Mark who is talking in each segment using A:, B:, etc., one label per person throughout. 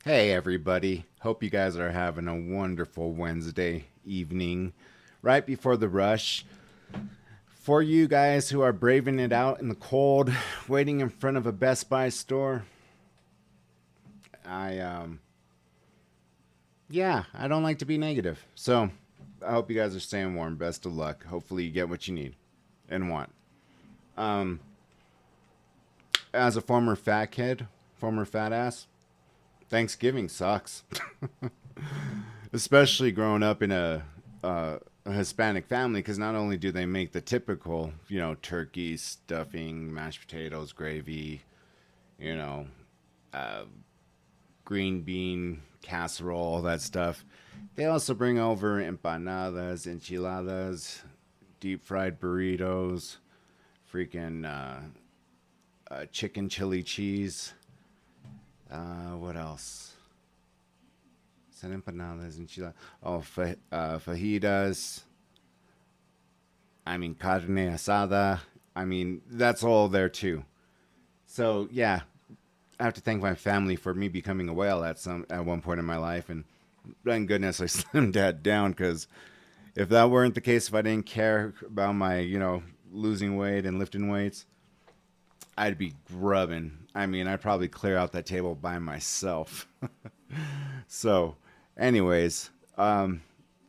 A: Hey, everybody. Hope you guys are having a wonderful Wednesday evening right before the rush. For you guys who are braving it out in the cold, waiting in front of a Best Buy store, I, yeah, I don't like to be negative. So I hope you guys are staying warm. Best of luck. Hopefully, you get what you need and want. Um, as a former fat kid, former fat ass, Thanksgiving sucks. Especially growing up in a Hispanic family, because not only do they make the typical, turkey, stuffing, mashed potatoes, gravy, you know, uh, green bean casserole, all that stuff, they also bring over empanadas, enchiladas, deep fried burritos, freaking chicken chili cheese. What else? San empanadas, enchiladas. Oh, fajitas. I mean, carne asada. I mean, that's all there too. So yeah, I have to thank my family for me becoming a whale at one point in my life, and thank goodness I slimmed that down because if that weren't the case, if I didn't care about my losing weight and lifting weights, I'd be grubbing. I mean, I'd probably clear out that table by myself. So, anyways,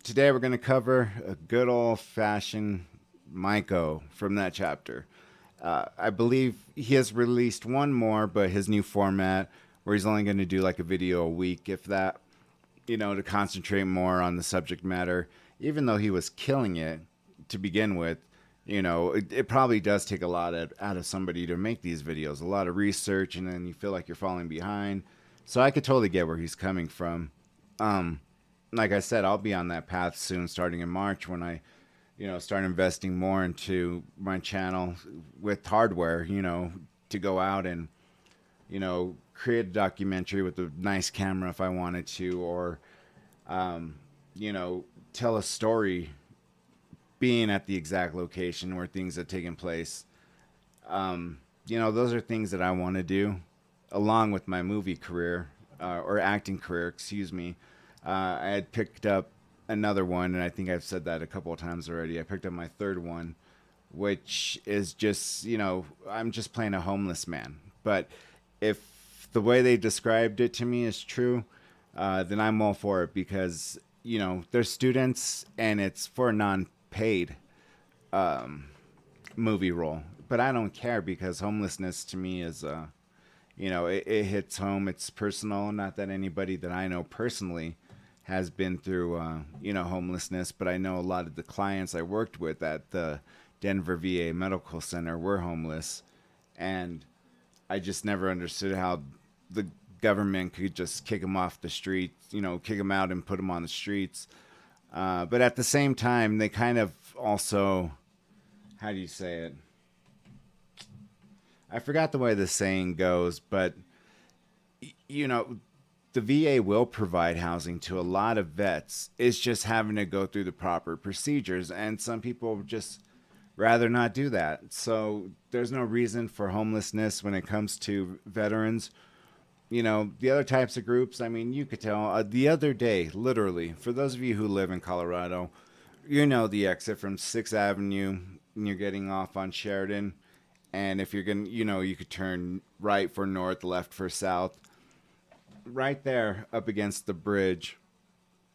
A: today we're going to cover a good old fashioned Maiko from that chapter. I believe he has released one more, but his new format, where he's only going to do like a video a week, if that, to concentrate more on the subject matter. Even though he was killing it to begin with, it probably does take a lot out of somebody to make these videos, a lot of research, and then you feel like you're falling behind. So I could totally get where he's coming from. Um, like I said, I'll be on that path soon, starting in March when I start investing more into my channel with hardware, to go out and, create a documentary with a nice camera if I wanted to, or, um, tell a story being at the exact location where things have taken place. Those are things that I want to do along with my movie career, or acting career, excuse me. I had picked up another one, and I think I've said that a couple of times already. I picked up my third one, which is just, I'm just playing a homeless man. But if the way they described it to me is true, then I'm all for it because, they're students and it's for a non paid movie role. But I don't care because homelessness to me is, it hits home. It's personal. Not that anybody that I know personally has been through, homelessness, but I know a lot of the clients I worked with at the Denver VA Medical Center were homeless, and I just never understood how the government could just kick them off the streets, kick them out and put them on the streets. But at the same time, they kind of also, how do you say it? I forgot the way the saying goes, but you know, the VA will provide housing to a lot of vets. It's just having to go through the proper procedures, and some people just rather not do that. So there's no reason for homelessness when it comes to veterans. The other types of groups, I mean, you could tell the other day, literally, for those of you who live in Colorado, the exit from 6th Avenue, and you're getting off on Sheridan. And if you're going to, you could turn right for north, left for south. Right there up against the bridge,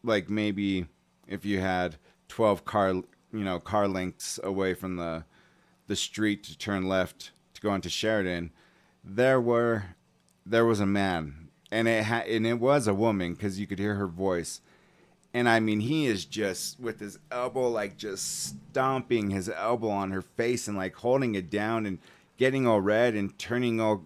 A: like maybe if you had 12 car lengths away from the street to turn left to go into Sheridan, there were there was a man, and it was a woman because you could hear her voice. And I mean, he is just with his elbow, like just stomping his elbow on her face and like holding it down and getting all red and turning all,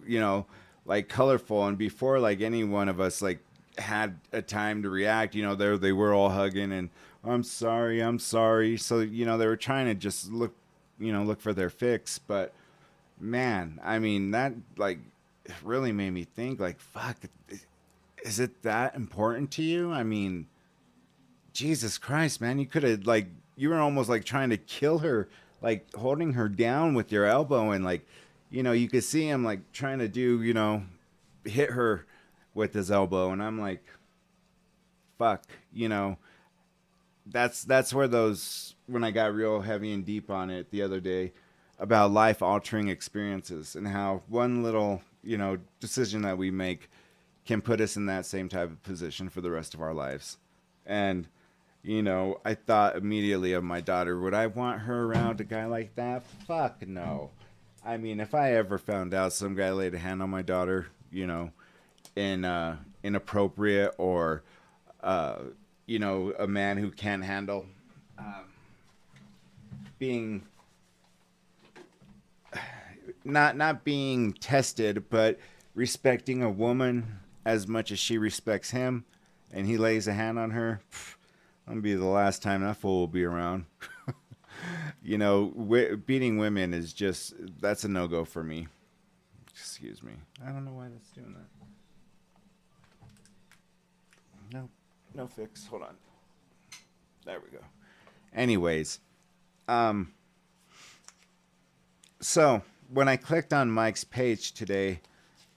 A: like colorful. And before like any one of us like had a time to react, there they were all hugging and I'm sorry, I'm sorry. So, they were trying to just look for their fix. But man, I mean, that like really made me think like, fuck, is it that important to you? I mean, Jesus Christ, man, you could have like you were almost like trying to kill her, like holding her down with your elbow, and like, you could see him like trying to do, hit her with his elbow, and I'm like, fuck, you know, that's where those, when I got real heavy and deep on it the other day about life altering experiences and how one little, you know, decision that we make can put us in that same type of position for the rest of our lives. And, you know, I thought immediately of my daughter. Would I want her around a guy like that? Fuck no. I mean, if I ever found out some guy laid a hand on my daughter, you know, in inappropriate or, you know, a man who can't handle being not being tested, but respecting a woman as much as she respects him, and he lays a hand on her, that'll be the last time that fool will be around. You know, beating women is just, that's a no-go for me. Excuse me. I don't know why that's doing that. No fix. Hold on. There we go. Anyways, so when I clicked on Mike's page today,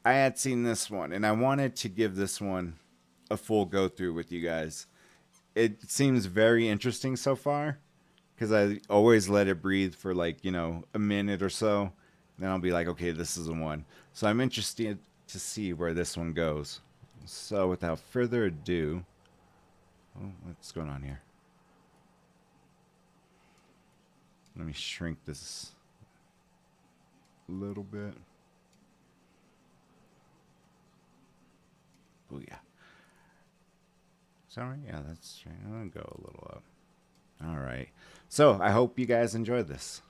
A: I had seen this one, and I wanted to give this one a full go-through with you guys. It seems very interesting so far, because I always let it breathe for like, you know, a minute or so. Then I'll be like, okay, this is the one. So I'm interested to see where this one goes. So without further ado, oh, what's going on here? Let me shrink this a little bit. Oh yeah. Sorry, yeah, that's right. I'm gonna go a little up. All right. So I hope you guys enjoyed this.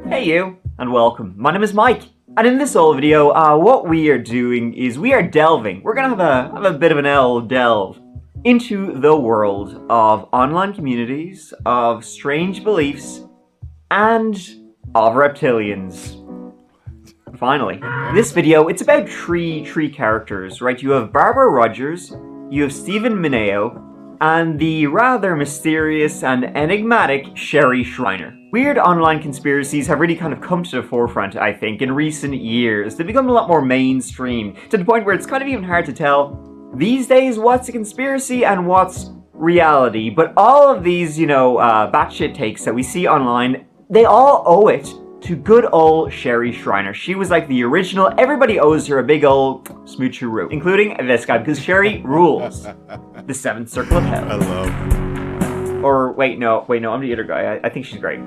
B: Hey you, and welcome. My name is Mike, and in this old video, what we are doing is we are delving. We're gonna have a bit of an delve into the world of online communities, of strange beliefs, and of reptilians. Finally, this video, it's about three characters, right? You have Barbara Rogers, you have Stephen Mineo, and the rather mysterious and enigmatic Sherry Shriner. Weird online conspiracies have really kind of come to the forefront, I think, in recent years. They've become a lot more mainstream, to the point where it's kind of even hard to tell these days what's a conspiracy and what's reality. But all of these, you know, batshit takes that we see online, they all owe it to good old Sherry Shriner. She was like the original. Everybody owes her a big old smoocheroo, including this guy, because Sherry rules the seventh circle of hell.
A: I love.
B: Or wait, no, I'm the other guy. I think she's great.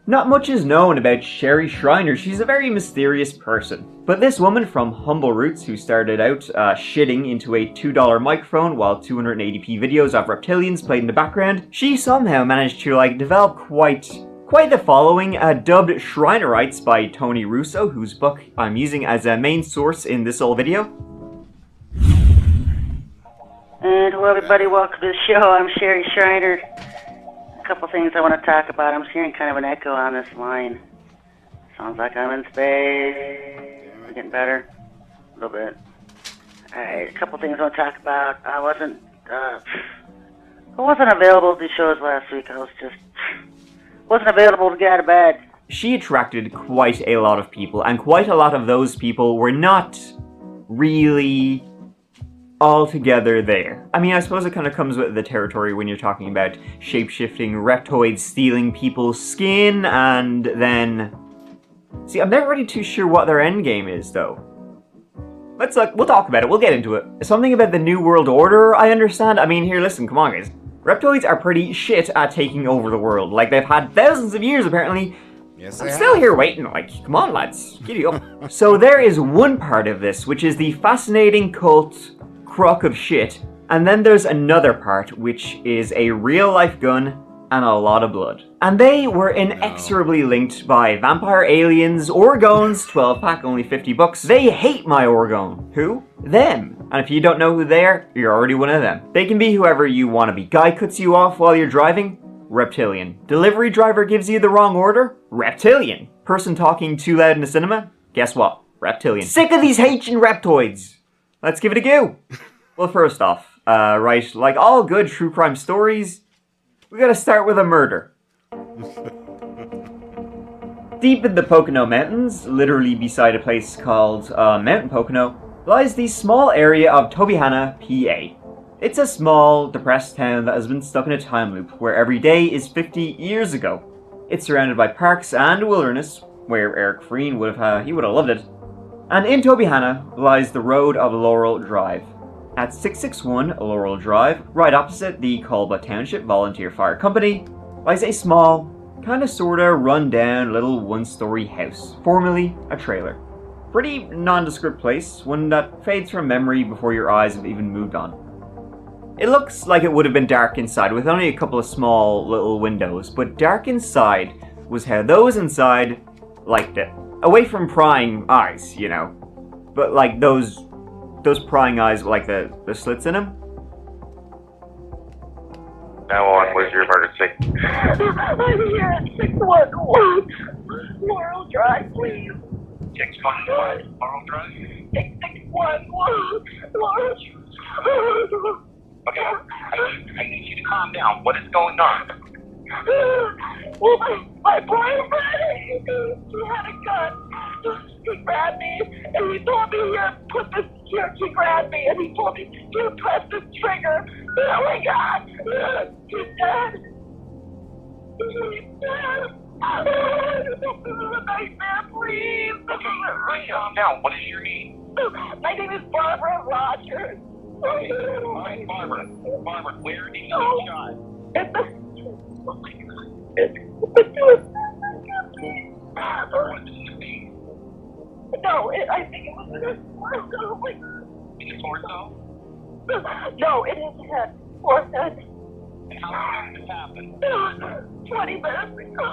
B: Not much is known about Sherry Shriner. She's a very mysterious person. But this woman from humble roots who started out shitting into a $2 microphone while 280p videos of reptilians played in the background, she somehow managed to like develop quite the following, dubbed Shrinerites by Tony Russo, whose book I'm using as a main source in this old video.
C: And hello everybody, welcome to the show. I'm Sherry Shriner. A couple things I want to talk about. I'm hearing kind of an echo on this line. Sounds like I'm in space. We're getting better. A little bit. Alright, a couple things I want to talk about. I wasn't available to the shows last week. I wasn't available to get out of bed.
B: She attracted quite a lot of people, and quite a lot of those people were not really all together there. I mean, I suppose it kind of comes with the territory when you're talking about shape-shifting reptoids stealing people's skin, and then... See, I'm never really too sure what their endgame is, though. Let's look, we'll talk about it, we'll get into it. Something about the New World Order, I understand. I mean, here, listen, come on, guys. Reptoids are pretty shit at taking over the world. Like, they've had thousands of years, apparently.
A: Yes,
B: I'm still here waiting, like, come on, lads, giddy up. So there is one part of this, which is the fascinating cult crock of shit, and then there's another part, which is a real-life gun and a lot of blood. And they were inexorably linked by vampire aliens, Orgones, 12-pack, only $50. They hate my Orgone. Who? Them. And if you don't know who they are, you're already one of them. They can be whoever you want to be. Guy cuts you off while you're driving? Reptilian. Delivery driver gives you the wrong order? Reptilian. Person talking too loud in the cinema? Guess what? Reptilian. Sick of these hating reptoids! Let's give it a go. Well, first off, right, like all good true crime stories, we gotta start with a murder. Deep in the Pocono Mountains, literally beside a place called Mountain Pocono, lies the small area of Tobyhanna, PA. It's a small, depressed town that has been stuck in a time loop where every day is 50 years ago. It's surrounded by parks and wilderness, where Eric Freen would have loved it. And in Tobyhanna lies the road of Laurel Drive. At 661 Laurel Drive, right opposite the Colba Township Volunteer Fire Company, lies a small, kinda sorta run-down little one-story house, formerly a trailer. Pretty nondescript place, one that fades from memory before your eyes have even moved on. It looks like it would have been dark inside with only a couple of small little windows, but dark inside was how those inside liked it. Away from prying eyes, you know. But like those prying eyes with like the slits in them.
D: Now on, what is your emergency?
E: I'm here at 611 Laurel Drive, please.
D: 611 Laurel Drive?
E: 611 Laurel Drive.
D: Okay, I need you to calm down. What is going on?
E: Well, my boyfriend, he had a gun. He grabbed me, and he told me, he grabbed me, and he told me, here, press this trigger. Oh my God, he's dead. He's dead. This is a nightmare, please.
D: Calm down. What is your name?
E: My name is Barbara Rogers.
D: Alright, Barbara, where did you get shot?
E: No, I think it was in his torso.
D: In your torso?
E: No, in his head. Forehead.
D: And how long did this happen?
E: 20 minutes ago.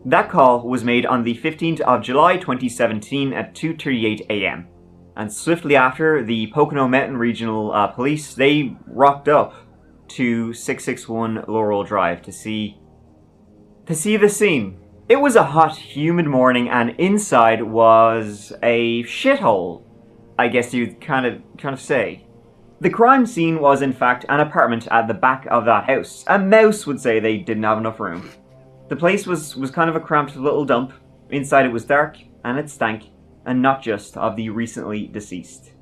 B: That call was made on the 15th of July 2017 at 2:38 a.m. And swiftly after, the Pocono Mountain Regional Police, they rocked up to 661 Laurel Drive to see the scene. It was a hot, humid morning, and inside was a shithole, I guess you'd kind of say. The crime scene was in fact an apartment at the back of that house. A mouse would say they didn't have enough room. The place was kind of a cramped little dump. Inside it was dark, and it stank, and not just of the recently deceased.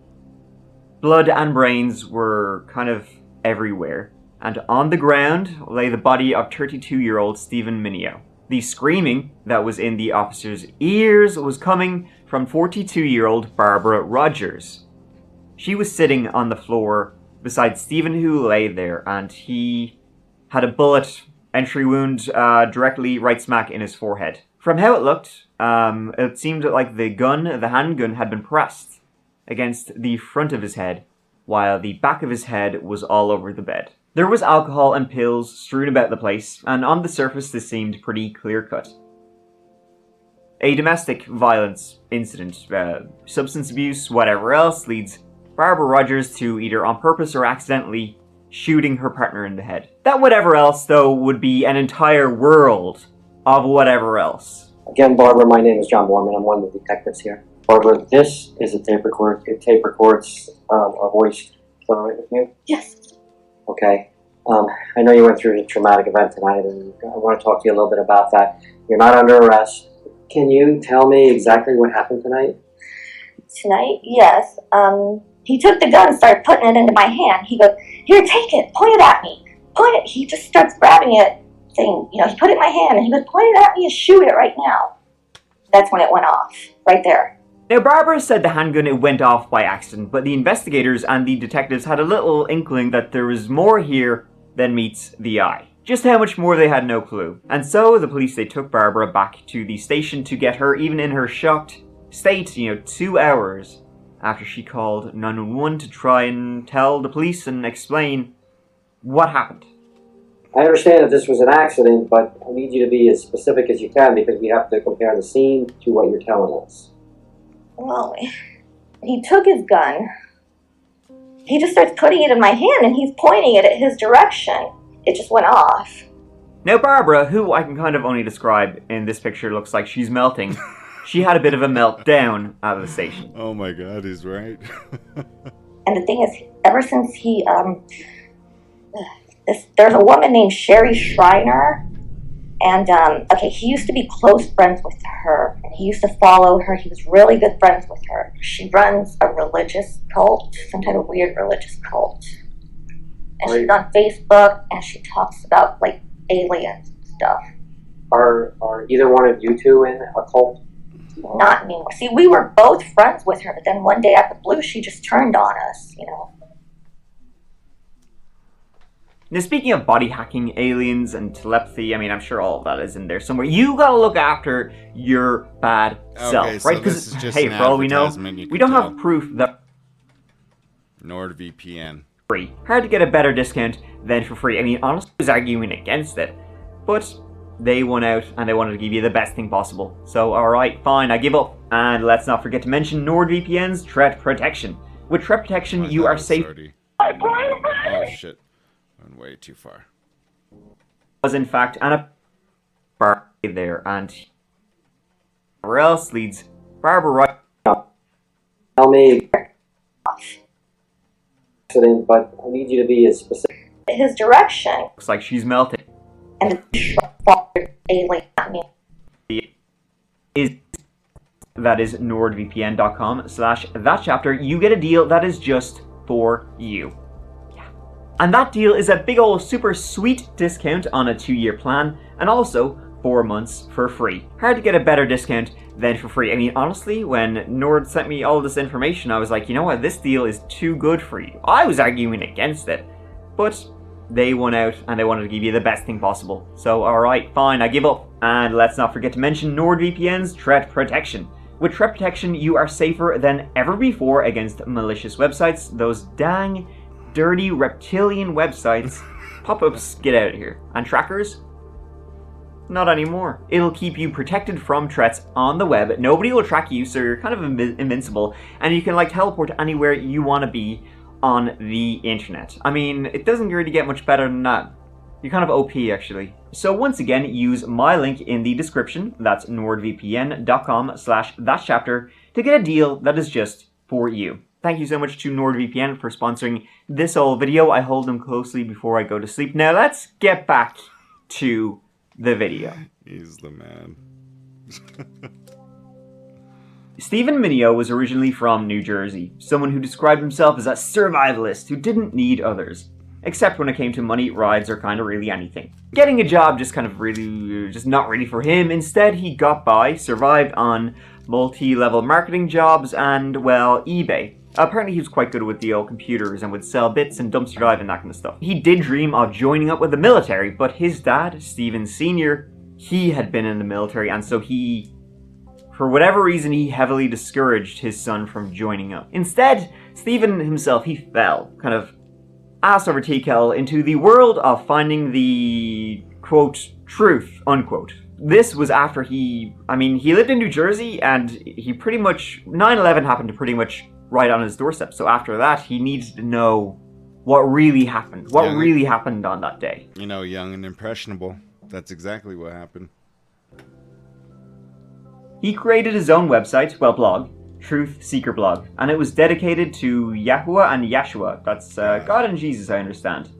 B: Blood and brains were kind of everywhere, and on the ground lay the body of 32-year-old Stephen Mineo. The screaming that was in the officer's ears was coming from 42-year-old Barbara Rogers. She was sitting on the floor beside Stephen, who lay there, and he had a bullet entry wound directly right smack in his forehead. From how it looked, it seemed like the handgun had been pressed against the front of his head, while the back of his head was all over the bed. There was alcohol and pills strewn about the place, and on the surface this seemed pretty clear-cut. A domestic violence incident, substance abuse, whatever else, leads Barbara Rogers to either on purpose or accidentally shooting her partner in the head. That whatever else, though, would be an entire world of whatever else.
F: Again, Barbara, my name is John Borman. I'm one of the detectives here. Barbara, this is a tape record. It tape records a voice. Is that all right with you?
E: Yes.
F: Okay. I know you went through a traumatic event tonight, and I want to talk to you a little bit about that. You're not under arrest. Can you tell me exactly what happened tonight?
G: Tonight? Yes. He took the gun and started putting it into my hand. He goes, here, take it. Point it at me. Point it. He just starts grabbing it, saying, he put it in my hand, and he goes, point it at me and shoot it right now. That's when it went off. Right there.
B: Now, Barbara said the handgun it went off by accident, but the investigators and the detectives had a little inkling that there was more here than meets the eye. Just how much more they had no clue. And so the police, they took Barbara back to the station to get her, even in her shocked state, 2 hours after she called 911 to try and tell the police and explain what happened.
F: I understand that this was an accident, but I need you to be as specific as you can because we have to compare the scene to what you're telling us.
G: Well, he took his gun. He just starts putting it in my hand, and he's pointing it at his direction. It just went off.
B: Now, Barbara, who I can kind of only describe in this picture, looks like she's melting. She had a bit of a meltdown out of the station.
A: Oh my God, he's right.
G: And the thing is, ever since he There's a woman named Sherry Shriner, and he used to be close friends with her, and he used to follow her. He was really good friends with her. She runs a religious cult, some type of weird religious cult, and she's on Facebook, and she talks about like aliens and stuff.
F: Are either one of you two in a cult?
G: Not anymore. See, we were both friends with her, but then one day out of the blue, she just turned on us, you know.
B: Now, speaking of body hacking, aliens, and telepathy, I mean, I'm sure all of that is in there somewhere. You gotta look after your bad self, right? Because, hey, for all we know, we don't have proof that
A: NordVPN.
B: free. Hard to get a better discount than for free. I mean, honestly, I was arguing against it, but they won out and they wanted to give you the best thing possible. So, alright, fine, I give up. And let's not forget to mention NordVPN's threat protection. With threat protection, you are safe.
A: Oh shit. Went way too far.
B: Was in fact Anna Bar there, and where else leads Barbara right.
F: Tell me, but I need you to be as specific.
G: His direction,
B: Looks like she's melting.
G: and the alien, I mean,
B: That is nordvpn.com/that chapter. You get a deal that is just for you. And that deal is a big old super sweet discount on a 2-year plan, and also 4 months for free. Hard to get a better discount than for free. I mean, honestly, when Nord sent me all this information, I was like, you know what, this deal is too good for you. I was arguing against it, but they won out and they wanted to give you the best thing possible. So, alright, fine, I give up. And let's not forget to mention NordVPN's threat protection. With threat protection, you are safer than ever before against malicious websites, those dang dirty reptilian websites. Pop-ups, get out of here. And trackers? Not anymore. It'll keep you protected from threats on the web. Nobody will track you, so you're kind of invincible. And you can like teleport anywhere you want to be on the internet. I mean, it doesn't really get much better than that. You're kind of OP, actually. So once again, use my link in the description. That's nordvpn.com/that chapter to get a deal that is just for you. Thank you so much to NordVPN for sponsoring this whole video. I hold them closely before I go to sleep. Now let's get back to the video.
A: He's the man.
B: Stephen Mineo was originally from New Jersey, someone who described himself as a survivalist who didn't need others. Except when it came to money, rides, or kind of really anything. Getting a job just kind of really, just not really for him. Instead, he got by, survived on multi-level marketing jobs and, well, eBay. Apparently he was quite good with the old computers and would sell bits and dumpster dive and that kind of stuff. He did dream of joining up with the military, but his dad, Stephen Sr., he had been in the military, and so he, for whatever reason, he heavily discouraged his son from joining up. Instead, Stephen himself, he fell, kind of ass over tea kettle, into the world of finding the, quote, truth, unquote. This was after he lived in New Jersey, and he pretty much, 9/11 happened to pretty much right on his doorstep. So after that, he needs to know what really happened. What really happened on that day.
A: You know, young and impressionable. That's exactly what happened.
B: He created his own website, blog, Truth Seeker Blog, and it was dedicated to Yahuwah and Yeshua. That's God and Jesus, I understand.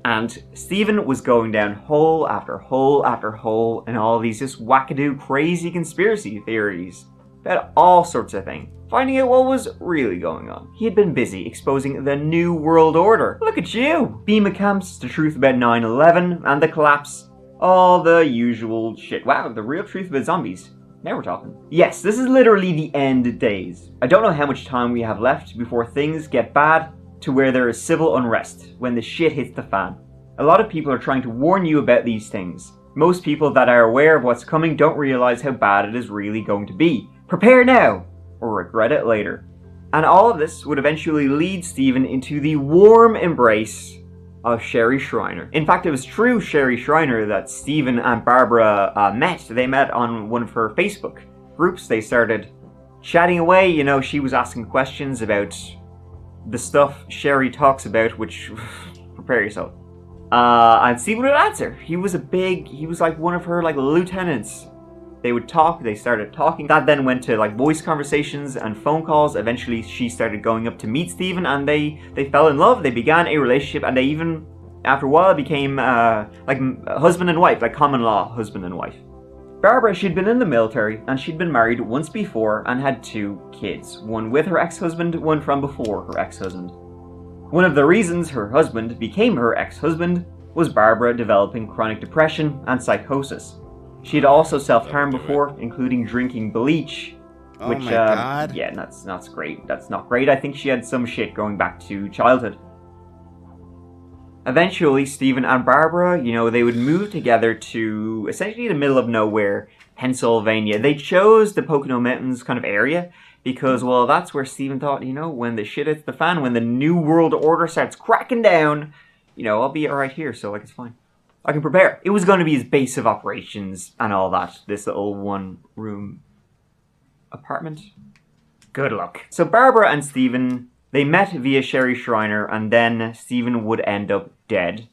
B: And Stephen was going down hole after hole after hole in all these just wackadoo crazy conspiracy theories about all sorts of things, finding out what was really going on. He had been busy exposing the New World Order. Look at you! FEMA camps, the truth about 9/11 and the collapse, all the usual shit. Wow, the real truth about zombies. Now we're talking. Yes, this is literally the end days. I don't know how much time we have left before things get bad to where there is civil unrest, when the shit hits the fan. A lot of people are trying to warn you about these things. Most people that are aware of what's coming don't realize how bad it is really going to be. Prepare now, or regret it later. And all of this would eventually lead Stephen into the warm embrace of Sherry Shriner. In fact, it was through Sherry Shriner that Stephen and Barbara met. They met on one of her Facebook groups. They started chatting away. You know, she was asking questions about the stuff Sherry talks about, which, prepare yourself. And Stephen would answer. He was like one of her like lieutenants. They would talk, they started talking. That then went to like voice conversations and phone calls. Eventually she started going up to meet Stephen, and they fell in love. They began a relationship, and they even After a while, it became like husband and wife, like common law husband and wife. Barbara, she'd been in the military, and she'd been married once before and had 2 kids. One with her ex-husband, one from before her ex-husband. One of the reasons her husband became her ex-husband was Barbara developing chronic depression and psychosis. She had also self-harmed before, including drinking bleach.
A: Oh
B: which,
A: my God.
B: Yeah, that's great. That's not great. I think she had some shit going back to childhood. Eventually, Stephen and Barbara, they would move together to essentially the middle of nowhere, Pennsylvania. They chose the Pocono Mountains kind of area because, well, that's where Stephen thought, when the shit hits the fan, when the New World Order starts cracking down, I'll be alright here, so, it's fine. I can prepare. It was going to be his base of operations and all that, this little one-room apartment. Good luck. So Barbara and Stephen, they met via Sherry Shriner, and then Stephen would end up dead.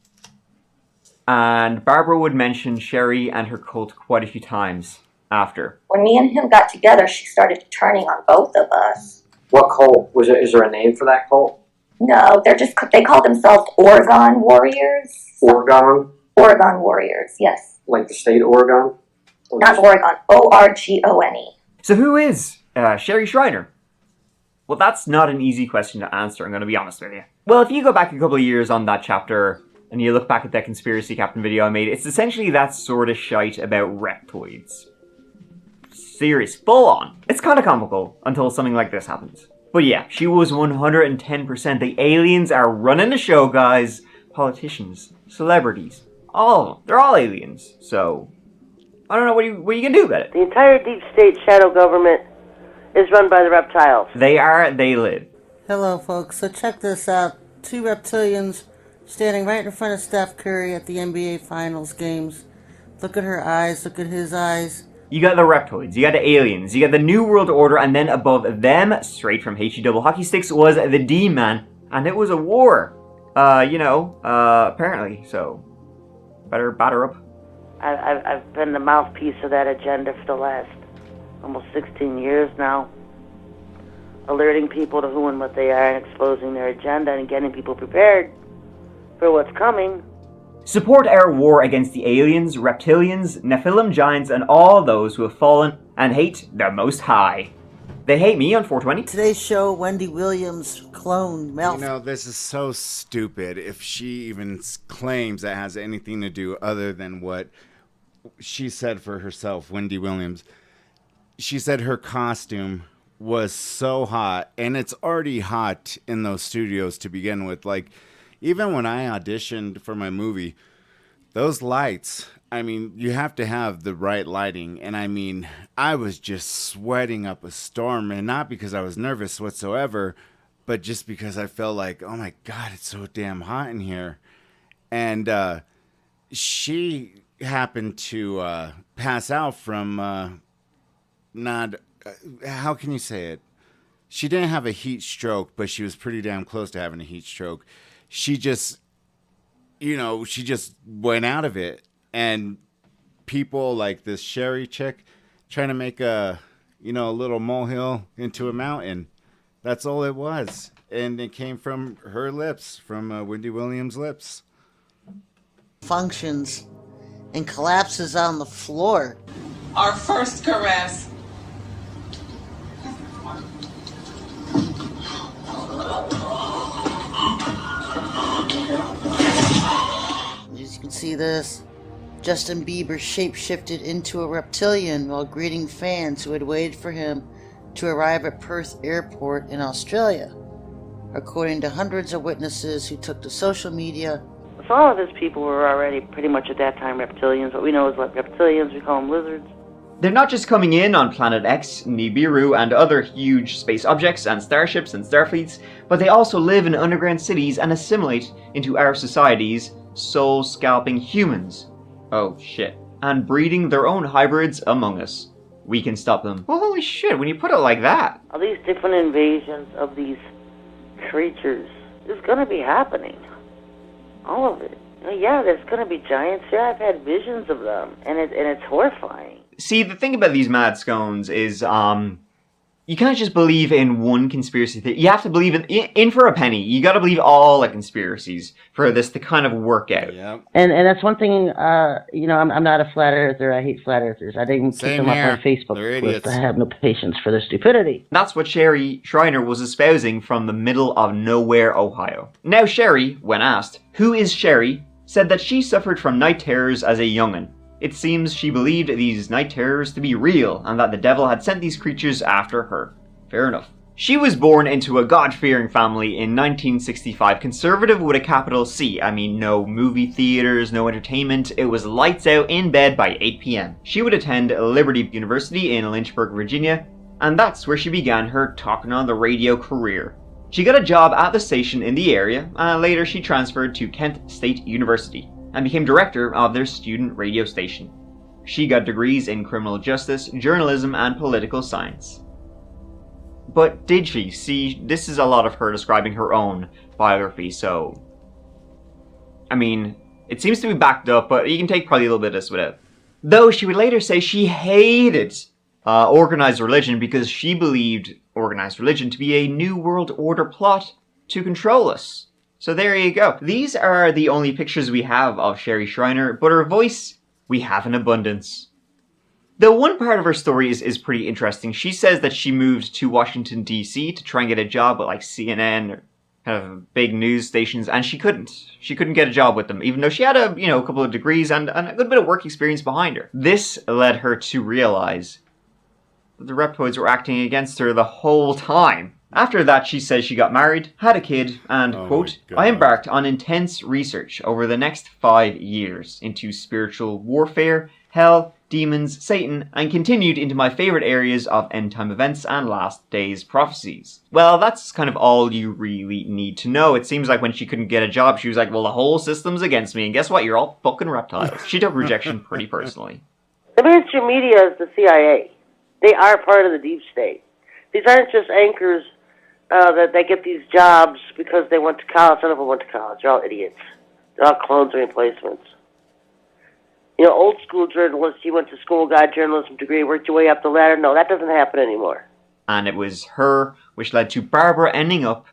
B: And Barbara would mention Sherry and her cult quite a few times after.
G: When me and him got together, she started turning on both of us.
F: What cult? Is there a name for that cult?
G: No, they call themselves Oregon Warriors.
F: Oregon?
G: Oregon Warriors, yes.
F: Like the state Oregon?
G: Not Oregon, Orgone.
B: So who is Sherry Shriner? Well, that's not an easy question to answer, I'm going to be honest with you. Well, if you go back a couple of years on that chapter, and you look back at that Conspiracy Captain video I made, it's essentially that sort of shite about reptoids. Serious, full on. It's kind of comical until something like this happens. But yeah, she was 110%. The aliens are running the show, guys. Politicians, celebrities, all of them. They're all aliens, so I don't know what are you gonna do about it.
C: The entire deep state shadow government is run by the reptiles.
B: They live.
H: Hello, folks. So check this out. 2 reptilians standing right in front of Steph Curry at the NBA Finals games. Look at her eyes. Look at his eyes.
B: You got the reptoids, you got the aliens, you got the New World Order, and then above them, straight from HE double hockey sticks, was the D-Man, and it was a war. Apparently, so better batter up.
C: I've been the mouthpiece of that agenda for the last almost 16 years now, alerting people to who and what they are and exposing their agenda and getting people prepared for what's coming.
B: Support our war against the aliens, reptilians, Nephilim giants, and all those who have fallen and hate the Most High. They hate me on 420.
H: Today's show, Wendy Williams cloned Mel.
A: This is so stupid. If she even claims that has anything to do other than what she said for herself, Wendy Williams. She said her costume was so hot, and it's already hot in those studios to begin with. Like, even when I auditioned for my movie, those lights, you have to have the right lighting. And I was just sweating up a storm, and not because I was nervous whatsoever, but just because I felt like, oh my God, it's so damn hot in here. And she happened to pass out from how can you say it? She didn't have a heat stroke, but she was pretty damn close to having a heat stroke. She just, she just went out of it. And people like this Sherry chick trying to make a little molehill into a mountain. That's all it was. And it came from her lips, from Wendy Williams' lips.
H: Functions and collapses on the floor.
I: Our first caress.
H: As you can see this, Justin Bieber shapeshifted into a reptilian while greeting fans who had waited for him to arrive at Perth Airport in Australia. According to hundreds of witnesses who took to social media,
C: So all of his people were already pretty much at that time reptilians. What we know is like reptilians, we call them lizards.
B: They're not just coming in on Planet X, Nibiru, and other huge space objects and starships and starfleets, but they also live in underground cities and assimilate into our societies, soul-scalping humans. Oh shit. And breeding their own hybrids among us. We can stop them. Well, holy shit, when you put it like that.
C: All these different invasions of these creatures is going to be happening. All of it. Yeah, there's going to be giants. Yeah, I've had visions of them, and it's horrifying.
B: See, the thing about these mad scones is, You can't just believe in one conspiracy theory. You have to believe in for a penny. You got to believe all the conspiracies for this to kind of work out.
A: Yep.
C: And that's one thing, I'm not a flat earther. I hate flat earthers. I didn't keep them up on Facebook.
A: They're
C: list.
A: idiots.
C: I have no patience for their stupidity.
B: That's what Sherry Shriner was espousing from the middle of nowhere, Ohio. Now Sherry, when asked, who is Sherry, said that she suffered from night terrors as a young'un. It seems she believed these night terrors to be real and that the devil had sent these creatures after her. Fair enough. She was born into a God-fearing family in 1965, conservative with a capital C. I mean, no movie theaters, no entertainment. It was lights out in bed by 8 p.m. She would attend Liberty University in Lynchburg, Virginia, and that's where she began her talking on the radio career. She got a job at the station in the area, and later she transferred to Kent State University and became director of their student radio station. She got degrees in criminal justice, journalism, and political science. But did she? See, this is a lot of her describing her own biography, so... I mean, it seems to be backed up, but you can take probably a little bit of this without. Though she would later say she hated organized religion because she believed organized religion to be a New World Order plot to control us. So there you go. These are the only pictures we have of Sherry Shriner, but her voice, we have in abundance. Though one part of her story is pretty interesting. She says that she moved to Washington, D.C. to try and get a job at like CNN or kind of big news stations, and she couldn't. She couldn't get a job with them, even though she had a couple of degrees and a good bit of work experience behind her. This led her to realize that the reptoids were acting against her the whole time. After that, she says she got married, had a kid, and, quote, I embarked on intense research over the next 5 years into spiritual warfare, hell, demons, Satan, and continued into my favorite areas of end-time events and last days prophecies. Well, that's kind of all you really need to know. It seems like when she couldn't get a job, she was like, well, the whole system's against me, and guess what? You're all fucking reptiles. She took rejection pretty personally.
C: The mainstream media is the CIA. They are part of the deep state. These aren't just anchors that they get these jobs because they went to college. None of them went to college. They're all idiots. They're all clones or replacements. Old school journalists, you went to school, got a journalism degree, worked your way up the ladder. No, that doesn't happen anymore.
B: And it was her which led to Barbara ending up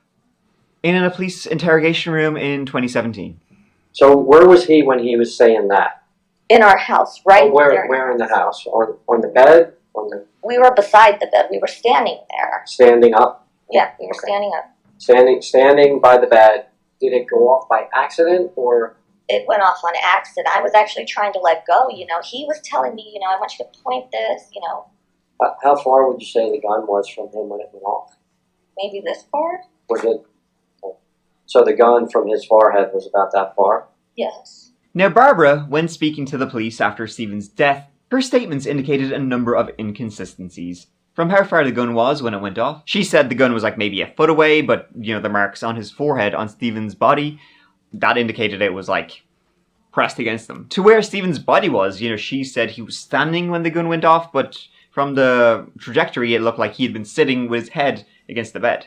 B: in a police interrogation room in 2017.
F: So where was he when he was saying that?
G: In our house, right there.
F: Where in the house? On the bed?
G: We were beside the bed. We were standing there.
F: Standing up?
G: Yeah, we were standing up.
F: Standing by the bed. Did it go off by accident or?
G: It went off on accident. I was actually trying to let go, He was telling me, I want you to point this,
F: How far would you say the gun was from him when it went off?
G: Maybe this far?
F: Was it? So the gun from his forehead was about that far?
G: Yes.
B: Now Barbara, when speaking to the police after Stephen's death, her statements indicated a number of inconsistencies. From how far the gun was when it went off, she said the gun was like maybe a foot away, but, the marks on his forehead on Stephen's body, that indicated it was like pressed against them. To where Stephen's body was, she said he was standing when the gun went off, but from the trajectory, it looked like he had been sitting with his head against the bed.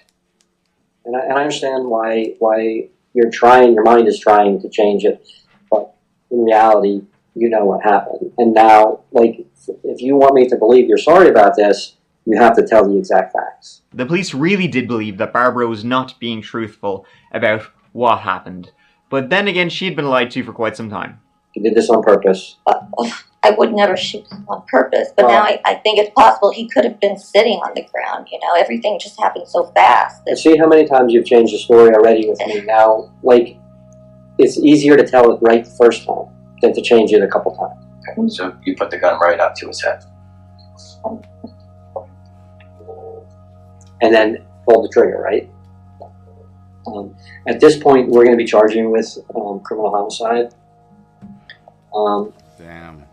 F: And I understand why your mind is trying to change it, but in reality, you know what happened. And now, if you want me to believe you're sorry about this, you have to tell the exact facts.
B: The police really did believe that Barbara was not being truthful about what happened. But then again, she had been lied to for quite some time.
F: You did this on purpose.
G: I would never shoot him on purpose, but now I think it's possible he could have been sitting on the ground. Everything just happened so fast.
F: See how many times you've changed the story already with me now? It's easier to tell it right the first time than to change it a couple times.
J: Okay. So you put the gun right up to his head.
F: And then pulled the trigger, right? At this point, we're going to be charging you with criminal homicide.
A: Damn.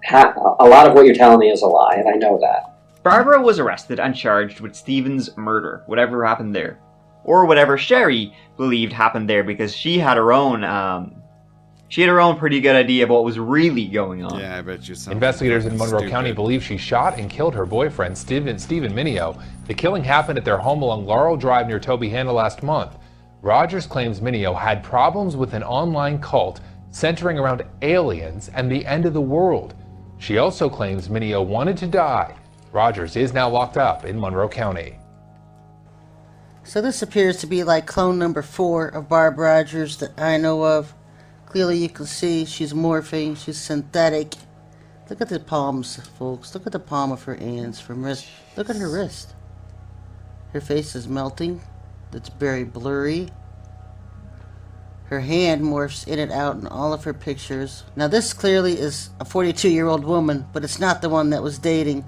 F: A lot of what you're telling me is a lie, and I know that.
B: Barbara was arrested and charged with Stephen's murder, whatever happened there. Or whatever Sherry believed happened there, because she had her own pretty good idea of what was really going on.
A: Yeah, I bet you something.
K: Investigators in Monroe County believe she shot and killed her boyfriend, Stephen Mineo. The killing happened at their home along Laurel Drive near Tobyhanna last month. Rogers claims Mineo had problems with an online cult centering around aliens and the end of the world. She also claims Mineo wanted to die. Rogers is now locked up in Monroe County.
H: So this appears to be like clone number 4 of Barb Rogers that I know of. Clearly you can see she's morphing, she's synthetic. Look at the palms, folks. Look at the palm of her hands from wrist. Look at her wrist. Her face is melting. It's very blurry. Her hand morphs in and out in all of her pictures. Now this clearly is a 42-year-old woman, but it's not the one that was dating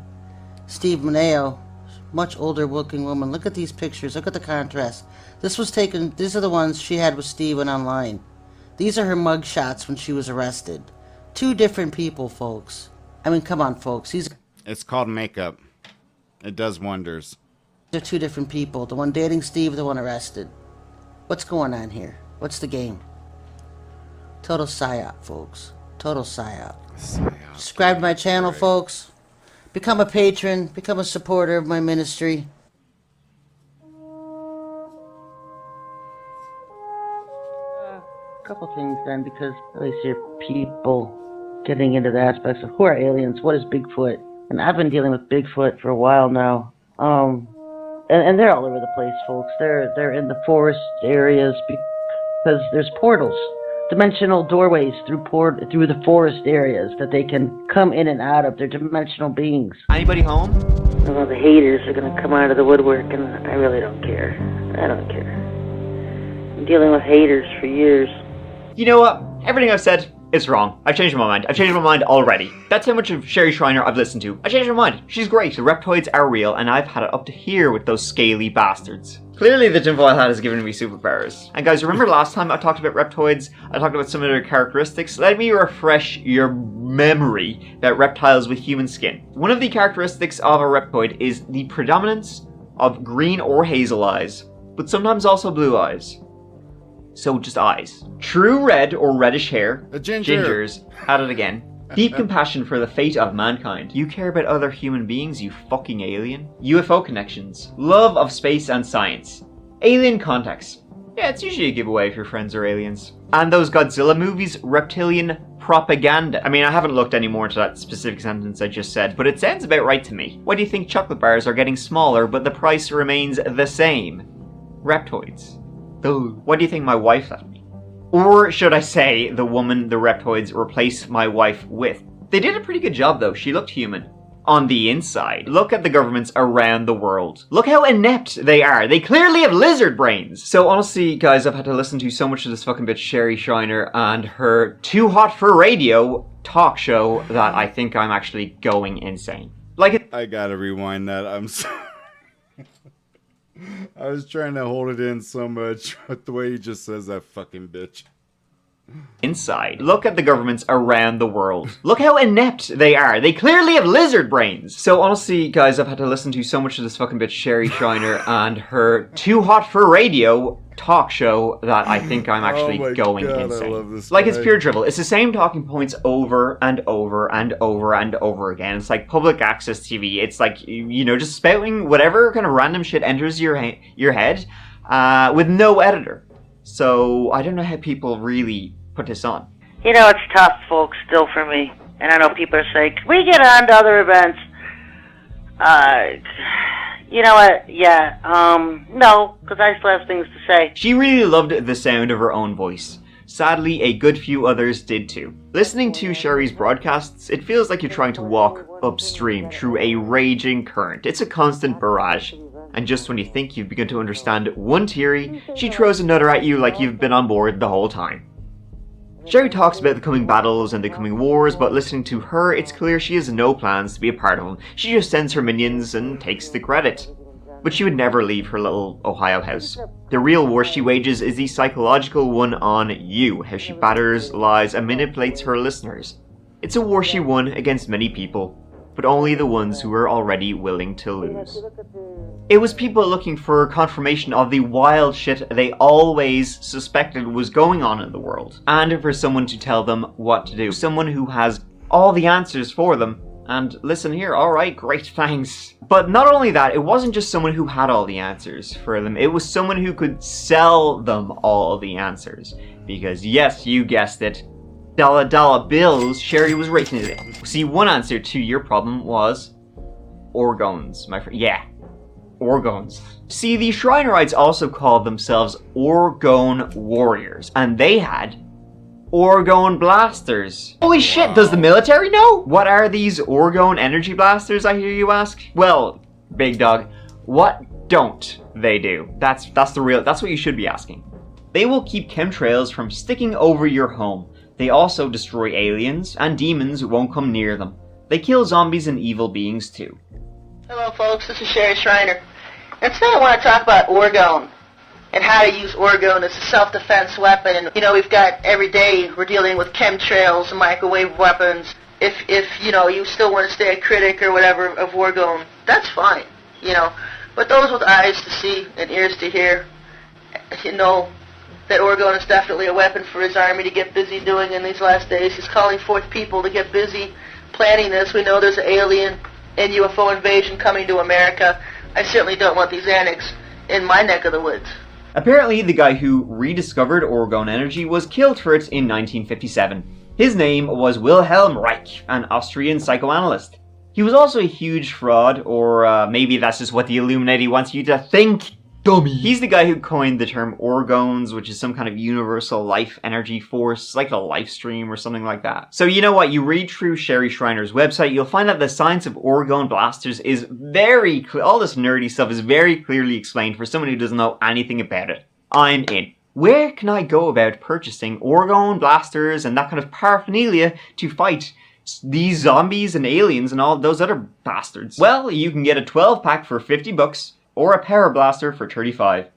H: Steve Mineo. Much older looking woman. Look at these pictures. Look at the contrast. This was taken, these are the ones she had with Steven online. These are her mug shots when she was arrested. 2 different people, folks. I mean, come on, folks.
A: It's called makeup. It does wonders.
H: They're 2 different people. The one dating Steve, the one arrested. What's going on here? What's the game? Total psyop, folks. Total psyop. Subscribe to my channel, folks. Become a patron. Become a supporter of my ministry. A couple things then, because at least here people getting into the aspects of who are aliens, what is Bigfoot, and I've been dealing with Bigfoot for a while now. And they're all over the place, folks. They're in the forest areas because there's portals, dimensional doorways through the forest areas that they can come in and out of. They're dimensional beings.
B: Anybody home?
C: Well, the haters are gonna come out of the woodwork, and I really don't care. I don't care. I'm dealing with haters for years.
B: You know what? Everything I've said is wrong. I've changed my mind. I've changed my mind already. That's how much of Sherry Shriner I've listened to. I changed my mind. She's great. The reptoids are real, and I've had it up to here with those scaly bastards. Clearly the tinfoil hat has given me superpowers. And guys, remember last time I talked about reptoids? I talked about some of their characteristics. Let me refresh your memory about reptiles with human skin. One of the characteristics of a reptoid is the predominance of green or hazel eyes, but sometimes also blue eyes. So just eyes. True red or reddish hair.
A: A ginger.
B: Gingers. At it again. Deep compassion for the fate of mankind. You care about other human beings, you fucking alien. UFO connections. Love of space and science. Alien contacts. Yeah, it's usually a giveaway if your friends are aliens. And those Godzilla movies, reptilian propaganda. I mean, I haven't looked any more into that specific sentence I just said, but it sounds about right to me. Why do you think chocolate bars are getting smaller, but the price remains the same? Reptoids. What do you think my wife left me? Or should I say, the woman the reptoids replaced my wife with? They did a pretty good job though, she looked human. On the inside, look at the governments around the world. Look how inept they are. They clearly have lizard brains. So honestly, guys, I've had to listen to so much of this fucking bitch Sherry Shriner and her Too Hot for Radio talk show that I think I'm actually going insane.
A: I gotta rewind that, I'm sorry. I was trying to hold it in so much, but the way he just says that fucking bitch.
B: Inside, look at the governments around the world. Look how inept they are. They clearly have lizard brains. So honestly, guys, I've had to listen to so much of this fucking bitch Sherry Shriner and her Too Hot for Radio talk show that I think I'm actually going insane.
A: I love this
B: like
A: guy.
B: It's pure drivel. It's the same talking points over and over and over and over again. It's like public access TV. It's like, you know, just spouting whatever kind of random shit enters your head with no editor. So I don't know how people really put this on.
C: You know, it's tough, folks, still for me. And I know people are saying, can we get on to other events? You know what? Yeah, no, because I still have things to say.
B: She really loved the sound of her own voice. Sadly, a good few others did too. Listening to Sherry's broadcasts, it feels like you're trying to walk upstream through a raging current. It's a constant barrage. And just when you think you've begun to understand one theory, she throws another at you like you've been on board the whole time. Sherry talks about the coming battles and the coming wars, but listening to her, it's clear she has no plans to be a part of them. She just sends her minions and takes the credit. But she would never leave her little Ohio house. The real war she wages is the psychological one on you, how she batters, lies, and manipulates her listeners. It's a war she won against many people, but only the ones who were already willing to lose. It was people looking for confirmation of the wild shit they always suspected was going on in the world, and for someone to tell them what to do. Someone who has all the answers for them, and listen here, alright, great, thanks. But not only that, it wasn't just someone who had all the answers for them, it was someone who could sell them all the answers. Because yes, you guessed it, dollar bills, Sherry was raking it in. See, one answer to your problem was organs, my friend. Yeah. Orgones. See, the Shrinerites also called themselves Orgone Warriors, and they had Orgone Blasters. Holy shit, does the military know? What are these Orgone energy blasters, I hear you ask? Well, big dog, what don't they do? That's what you should be asking. They will keep chemtrails from sticking over your home. They also destroy aliens, and demons won't come near them. They kill zombies and evil beings too.
C: Hello folks, this is Sherry Shriner. And today I want to talk about orgone and how to use orgone as a self-defense weapon. And, we've got every day we're dealing with chemtrails and microwave weapons. If you still want to stay a critic or whatever of orgone, that's fine, But those with eyes to see and ears to hear, that orgone is definitely a weapon for his army to get busy doing in these last days. He's calling forth people to get busy planning this. We know there's an alien and UFO invasion coming to America. I certainly don't want these annex in my neck of the woods.
B: Apparently, the guy who rediscovered orgone energy was killed for it in 1957. His name was Wilhelm Reich, an Austrian psychoanalyst. He was also a huge fraud, or maybe that's just what the Illuminati wants you to think. Dummy. He's the guy who coined the term orgones, which is some kind of universal life energy force, like the life stream or something like that. So you know what, you read through Sherry Shriner's website, you'll find that the science of orgone blasters is very clear. All this nerdy stuff is very clearly explained for someone who doesn't know anything about it. I'm in. Where can I go about purchasing orgone blasters and that kind of paraphernalia to fight these zombies and aliens and all those other bastards? Well, you can get a 12-pack for $50. Or a Parablaster for $35.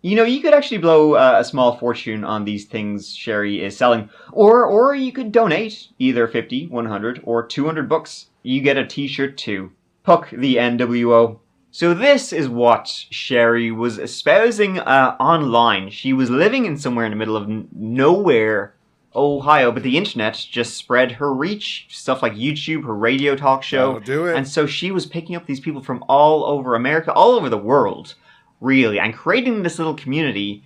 B: You could actually blow a small fortune on these things Sherry is selling. Or you could donate either 50, 100, or $200. You get a t-shirt too. Puck the NWO. So this is what Sherry was espousing online. She was living in somewhere in the middle of nowhere, Ohio, but the internet just spread her reach. Stuff like YouTube, her radio talk show.
A: That'll do it.
B: And so she was picking up these people from all over America, all over the world, really, and creating this little community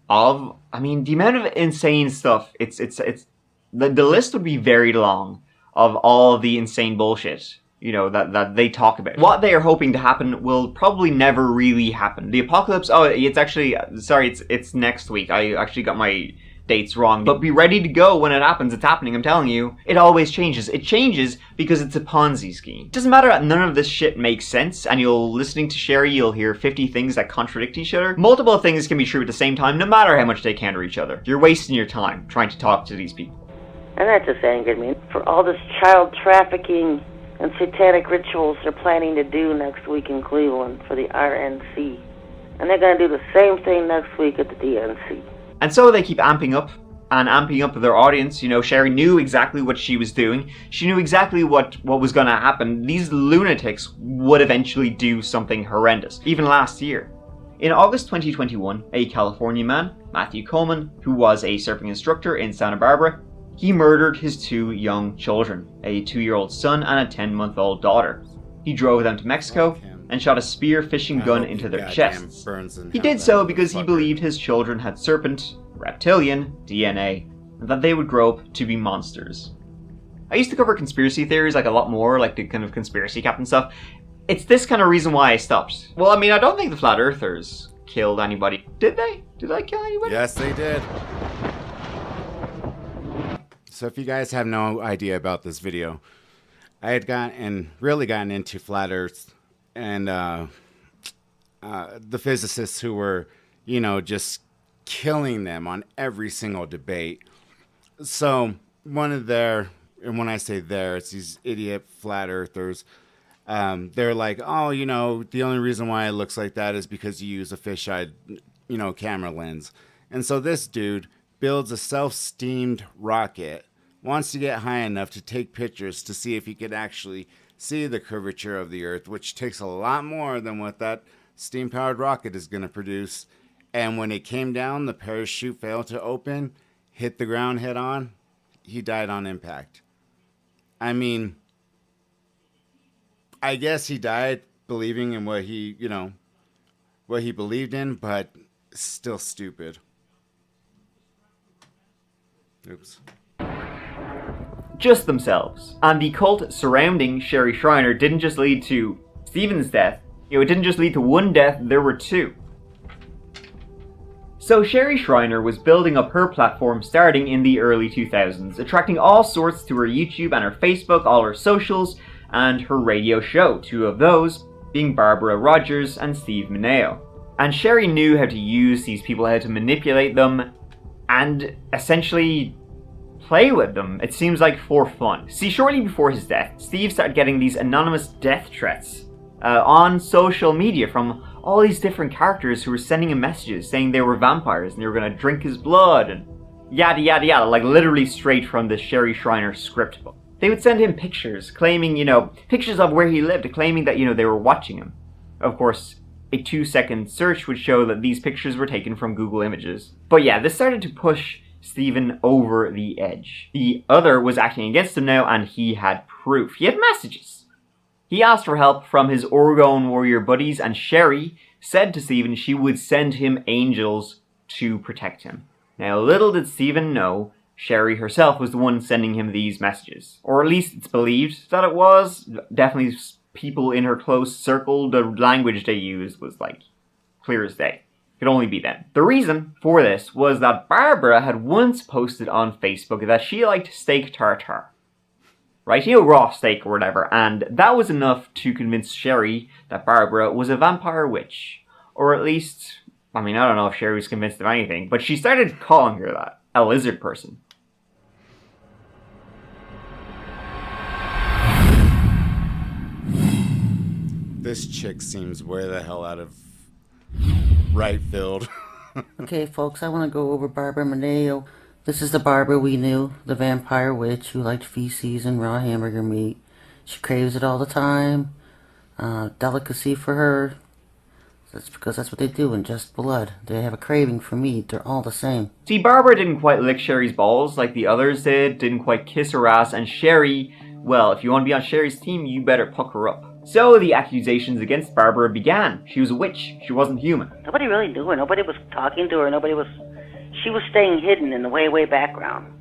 B: of, the amount of insane stuff, the list would be very long of all the insane bullshit, that they talk about. What they are hoping to happen will probably never really happen. The apocalypse, it's next week. I actually got my dates wrong, but be ready to go when it happens. It's happening, I'm telling you. It always changes. It changes because it's a Ponzi scheme. It doesn't matter that none of this shit makes sense, and listening to Sherry, you'll hear 50 things that contradict each other. Multiple things can be true at the same time, no matter how much they counter each other. You're wasting your time trying to talk to these people.
C: And that just angered me. For all this child trafficking and satanic rituals they're planning to do next week in Cleveland for the RNC. And they're going to do the same thing next week at the DNC.
B: And so they keep amping up their audience. Sherry knew exactly what she was doing. She knew exactly what was going to happen. These lunatics would eventually do something horrendous, even last year. In August 2021, a California man, Matthew Coleman, who was a surfing instructor in Santa Barbara, he murdered his 2 young children, a 2-year-old son and a 10-month-old daughter. He drove them to Mexico and shot a spear fishing gun into their chests. He did so because he believed his children had serpent, reptilian DNA, and that they would grow up to be monsters. I used to cover conspiracy theories a lot more, like the kind of conspiracy captain stuff. It's this kind of reason why I stopped. Well, I don't think the flat earthers killed anybody. Did they? Did I kill anybody?
A: Yes, they did. So if you guys have no idea about this video, I had really gotten into flat earth and the physicists who were, just killing them on every single debate. So one of their, and when I say their, it's these idiot flat earthers. They're like, oh, the only reason why it looks like that is because you use a fisheye, camera lens. And so this dude builds a self-steamed rocket, wants to get high enough to take pictures to see if he could actually see the curvature of the earth, which takes a lot more than what that steam-powered rocket is going to produce. And when it came down, the parachute failed to open, hit the ground head on. He died on impact. I guess he died believing in what he believed in, but still stupid. Oops.
B: Just themselves. And the cult surrounding Sherry Shriner didn't just lead to Stephen's death, You know, it didn't just lead to one death, there were two. So Sherry Shriner was building up her platform starting in the early 2000s, attracting all sorts to her YouTube and her Facebook, all her socials, and her radio show, two of those being Barbara Rogers and Steve Mineo. And Sherry knew how to use these people, how to manipulate them, and essentially play with them, it seems like, for fun. See, shortly before his death, Steve started getting these anonymous death threats on social media from all these different characters who were sending him messages saying they were vampires and they were going to drink his blood and yada yada yada, like literally straight from the Sherry Shriner script book. They would send him pictures claiming, pictures of where he lived, claiming that, they were watching him. Of course, a 2-second search would show that these pictures were taken from Google Images. But yeah, this started to push Stephen over the edge. The other was acting against him now, and he had proof. He had messages. He asked for help from his Orgone warrior buddies, and Sherry said to Stephen she would send him angels to protect him. Now, little did Stephen know, Sherry herself was the one sending him these messages. Or at least it's believed that it was. Definitely people in her close circle, the language they used was like clear as day. Could only be them. The reason for this was that Barbara had once posted on Facebook that she liked steak tartare. Right? Raw steak or whatever. And that was enough to convince Sherry that Barbara was a vampire witch. Or at least, I don't know if Sherry was convinced of anything, but she started calling her that. A lizard person.
A: This chick seems way the hell out of right field.
H: Okay, folks, I want to go over Barbara Mineo. This is the Barbara we knew, the vampire witch who liked feces and raw hamburger meat. She craves it all the time. Delicacy for her. That's because that's what they do, ingest blood. They have a craving for meat. They're all the same.
B: See, Barbara didn't quite lick Sherry's balls like the others did, didn't quite kiss her ass, and Sherry, well, if you want to be on Sherry's team, you better pucker up. So the accusations against Barbara began. She was a witch. She wasn't human.
C: Nobody really knew her. Nobody was talking to her. She was staying hidden in the way background.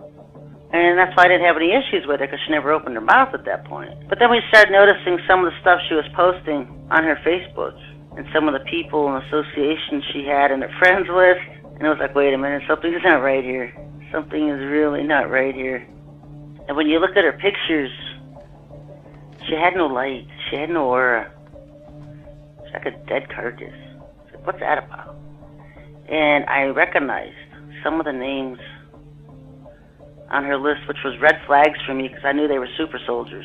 C: And that's why I didn't have any issues with her, because she never opened her mouth at that point. But then we started noticing some of the stuff she was posting on her Facebook, and some of the people and associations she had in her friends list. And it was like, wait a minute, something's not right here. Something is really not right here. And when you look at her pictures, she had no light. She had no aura. It's like a dead carcass. Like, what's that about? And I recognized some of the names on her list, which was red flags for me because I knew they were super soldiers.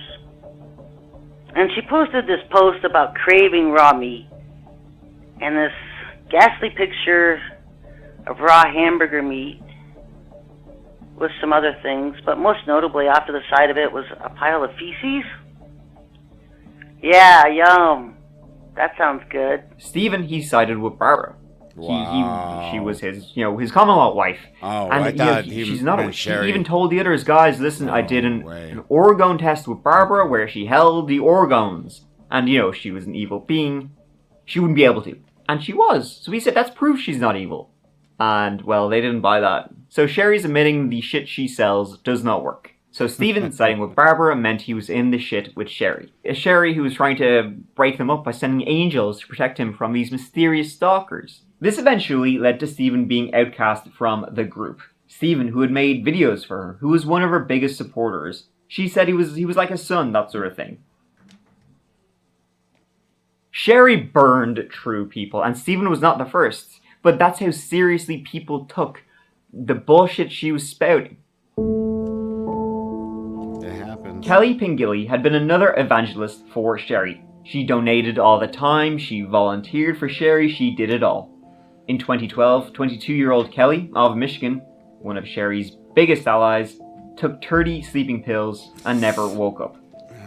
C: And she posted this post about craving raw meat and this ghastly picture of raw hamburger meat with some other things, but most notably off to the side of it was a pile of feces. Yeah, yum. That sounds good.
B: Stephen, he sided with Barbara.
A: Wow.
B: She was his, his common law wife.
A: Oh,
B: and
A: I thought
B: she's not a witch.
A: Sherry.
B: He even told the others, guys, listen, I did an orgone test with Barbara where she held the orgones. And, she was an evil being. She wouldn't be able to. And she was. So he said, that's proof she's not evil. And, well, they didn't buy that. So Sherry's admitting the shit she sells does not work. So Stephen siding with Barbara meant he was in the shit with Sherry. A Sherry who was trying to break them up by sending angels to protect him from these mysterious stalkers. This eventually led to Stephen being outcast from the group. Stephen, who had made videos for her, who was one of her biggest supporters. She said he was like a son, that sort of thing. Sherry burned true people, and Stephen was not the first. But that's how seriously people took the bullshit she was spouting. Kelly Pingilly had been another evangelist for Sherry. She donated all the time, she volunteered for Sherry, she did it all. In 2012, 22-year-old Kelly of Michigan, one of Sherry's biggest allies, took 30 sleeping pills and never woke up.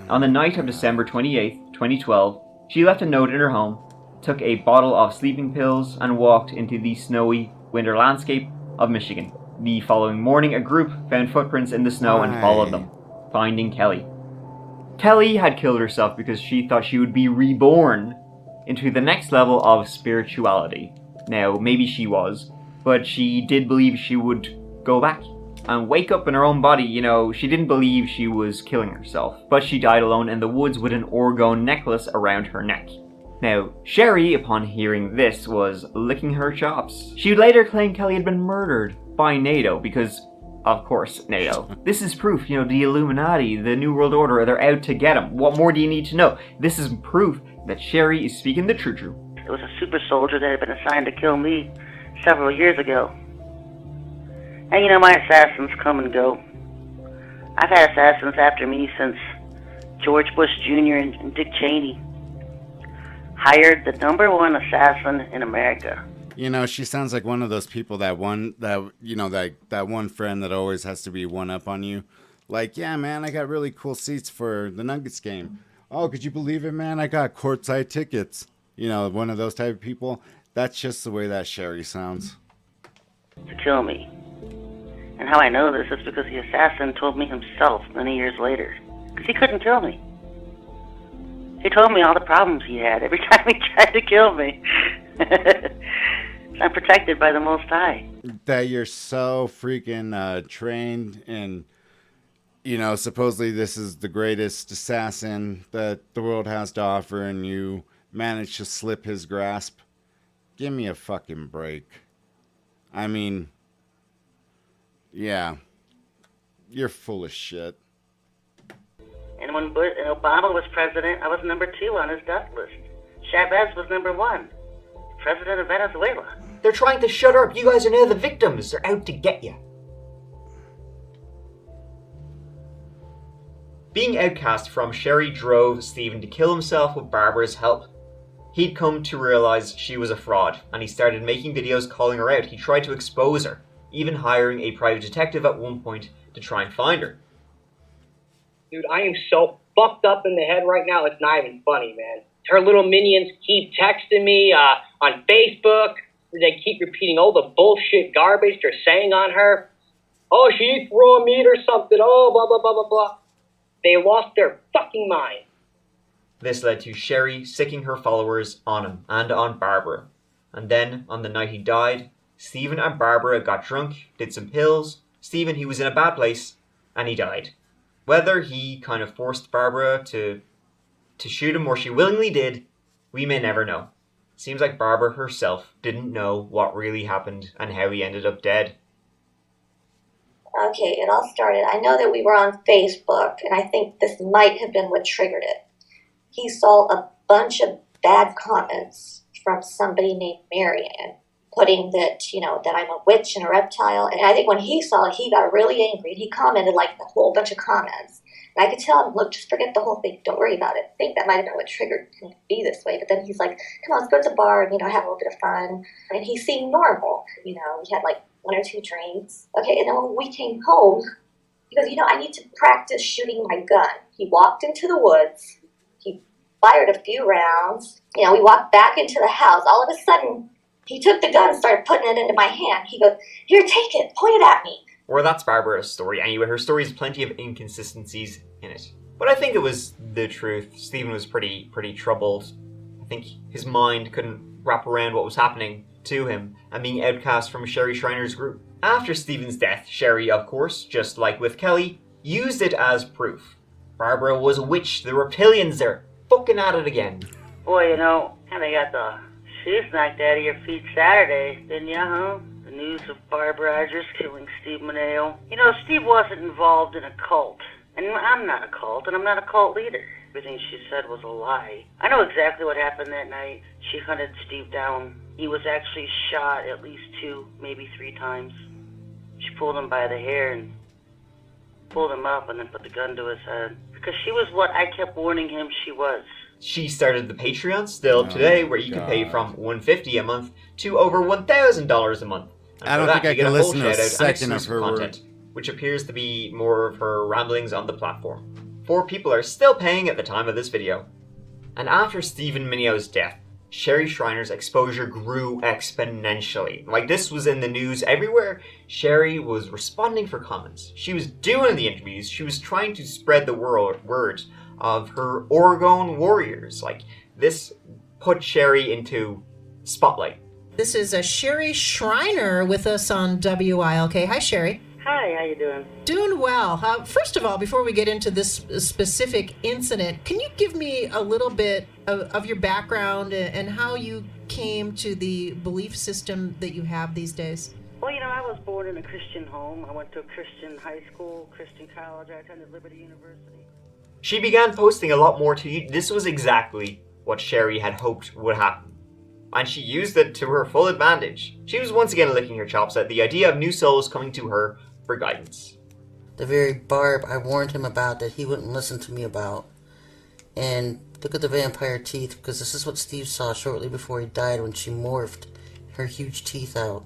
B: On the night of December 28, 2012, she left a note in her home, took a bottle of sleeping pills, and walked into the snowy winter landscape of Michigan. The following morning, a group found footprints in the snow and followed them, finding Kelly. Kelly had killed herself because she thought she would be reborn into the next level of spirituality. Now, maybe she was, but she did believe she would go back and wake up in her own body. She didn't believe she was killing herself, but she died alone in the woods with an orgone necklace around her neck. Now, Sherry, upon hearing this, was licking her chops. She would later claim Kelly had been murdered by NATO because, of course, NATO. This is proof, the Illuminati, the New World Order, they're out to get him. What more do you need to know? This is proof that Sherry is speaking the true.
C: It was a super soldier that had been assigned to kill me several years ago. And my assassins come and go. I've had assassins after me since George Bush Jr. and Dick Cheney hired the #1 assassin in America.
A: She sounds like one of those people that one friend that always has to be one up on you. Like, yeah, man, I got really cool seats for the Nuggets game. Oh, could you believe it, man? I got courtside tickets. One of those type of people. That's just the way that Sherry sounds.
C: To kill me. And how I know this is because the assassin told me himself many years later. Because he couldn't kill me. He told me all the problems he had every time he tried to kill me. I'm protected by the Most High.
A: That you're so freaking trained and, supposedly this is the greatest assassin that the world has to offer and you managed to slip his grasp. Give me a fucking break. I mean, yeah, you're full of shit.
C: And when Obama was president, I was #2 on his death list. Chavez was #1, president of Venezuela.
B: They're trying to shut her up. You guys are now the victims. They're out to get you. Being outcast from Sherry drove Stephen to kill himself with Barbara's help. He'd come to realize she was a fraud, and he started making videos calling her out. He tried to expose her, even hiring a private detective at one point to try and find her.
L: Dude, I am so fucked up in the head right now, it's not even funny, man. Her little minions keep texting me on Facebook. They keep repeating all the bullshit garbage they're saying on her. Oh, she eats raw meat or something. Oh, blah, blah, blah, blah, blah. They lost their fucking mind.
B: This led to Sherry sicking her followers on him and on Barbara. And then, on the night he died, Stephen and Barbara got drunk, did some pills. Stephen, he was in a bad place, and he died. Whether he kind of forced Barbara to shoot him or she willingly did, we may never know. Seems like Barbara herself didn't know what really happened and how he ended up dead.
G: Okay, it all started. I know that we were on Facebook, and I think this might have been what triggered it. He saw a bunch of bad comments from somebody named Marianne, putting that, that I'm a witch and a reptile. And I think when he saw it, he got really angry. He commented like a whole bunch of comments. And I could tell him, look, just forget the whole thing. Don't worry about it. I think that might have been what triggered him to be this way. But then he's like, come on, let's go to the bar and, have a little bit of fun. And he seemed normal. We had like 1 or 2 drinks. Okay, and then when we came home, he goes, I need to practice shooting my gun. He walked into the woods. He fired a few rounds. We walked back into the house. All of a sudden, he took the gun and started putting it into my hand. He goes, here, take it. Point it at me.
B: Or that's Barbara's story. Anyway, her story has plenty of inconsistencies in it. But I think it was the truth. Stephen was pretty troubled. I think his mind couldn't wrap around what was happening to him and being outcast from Sherry Schreiner's group. After Stephen's death, Sherry, of course, just like with Kelly, used it as proof. Barbara was a witch. The reptilians, they're fucking at it again.
C: Boy, kinda got the shoes knocked out of your feet Saturday, didn't you, huh? The news of Barb Rogers killing Steve Mineo. Steve wasn't involved in a cult. And I'm not a cult, and I'm not a cult leader. Everything she said was a lie. I know exactly what happened that night. She hunted Steve down. He was actually shot at least 2, maybe 3 times. She pulled him by the hair and pulled him up and then put the gun to his head. Because she was what I kept warning him she was.
B: She started the Patreon still today, where you can pay from $150 a month to over $1,000 a month. And
A: I don't think I can listen to a second of her
B: content, which appears to be more of her ramblings on the platform. 4 people are still paying at the time of this video. And after Stephen Mineo's death, Sherry Schreiner's exposure grew exponentially. Like, this was in the news everywhere. Sherry was responding for comments. She was doing the interviews. She was trying to spread the word of her Oregon warriors. Like, this put Sherry into spotlight.
M: This is Sherry Schreiner with us on WILK. Hi, Sherry.
C: Hi, how you doing?
M: Doing well. First of all, before we get into this specific incident, can you give me a little bit of your background and how you came to the belief system that you have these days?
C: Well, you know, I was born in a Christian home. I went to a Christian high school, Christian college. I attended Liberty University.
B: She began posting a lot more to you. This was exactly what Sherry had hoped would happen. And she used it to her full advantage. She was once again licking her chops at the idea of new souls coming to her for guidance.
H: The very Barb I warned him about that he wouldn't listen to me about. And look at the vampire teeth, because this is what Steve saw shortly before he died when she morphed her huge teeth out.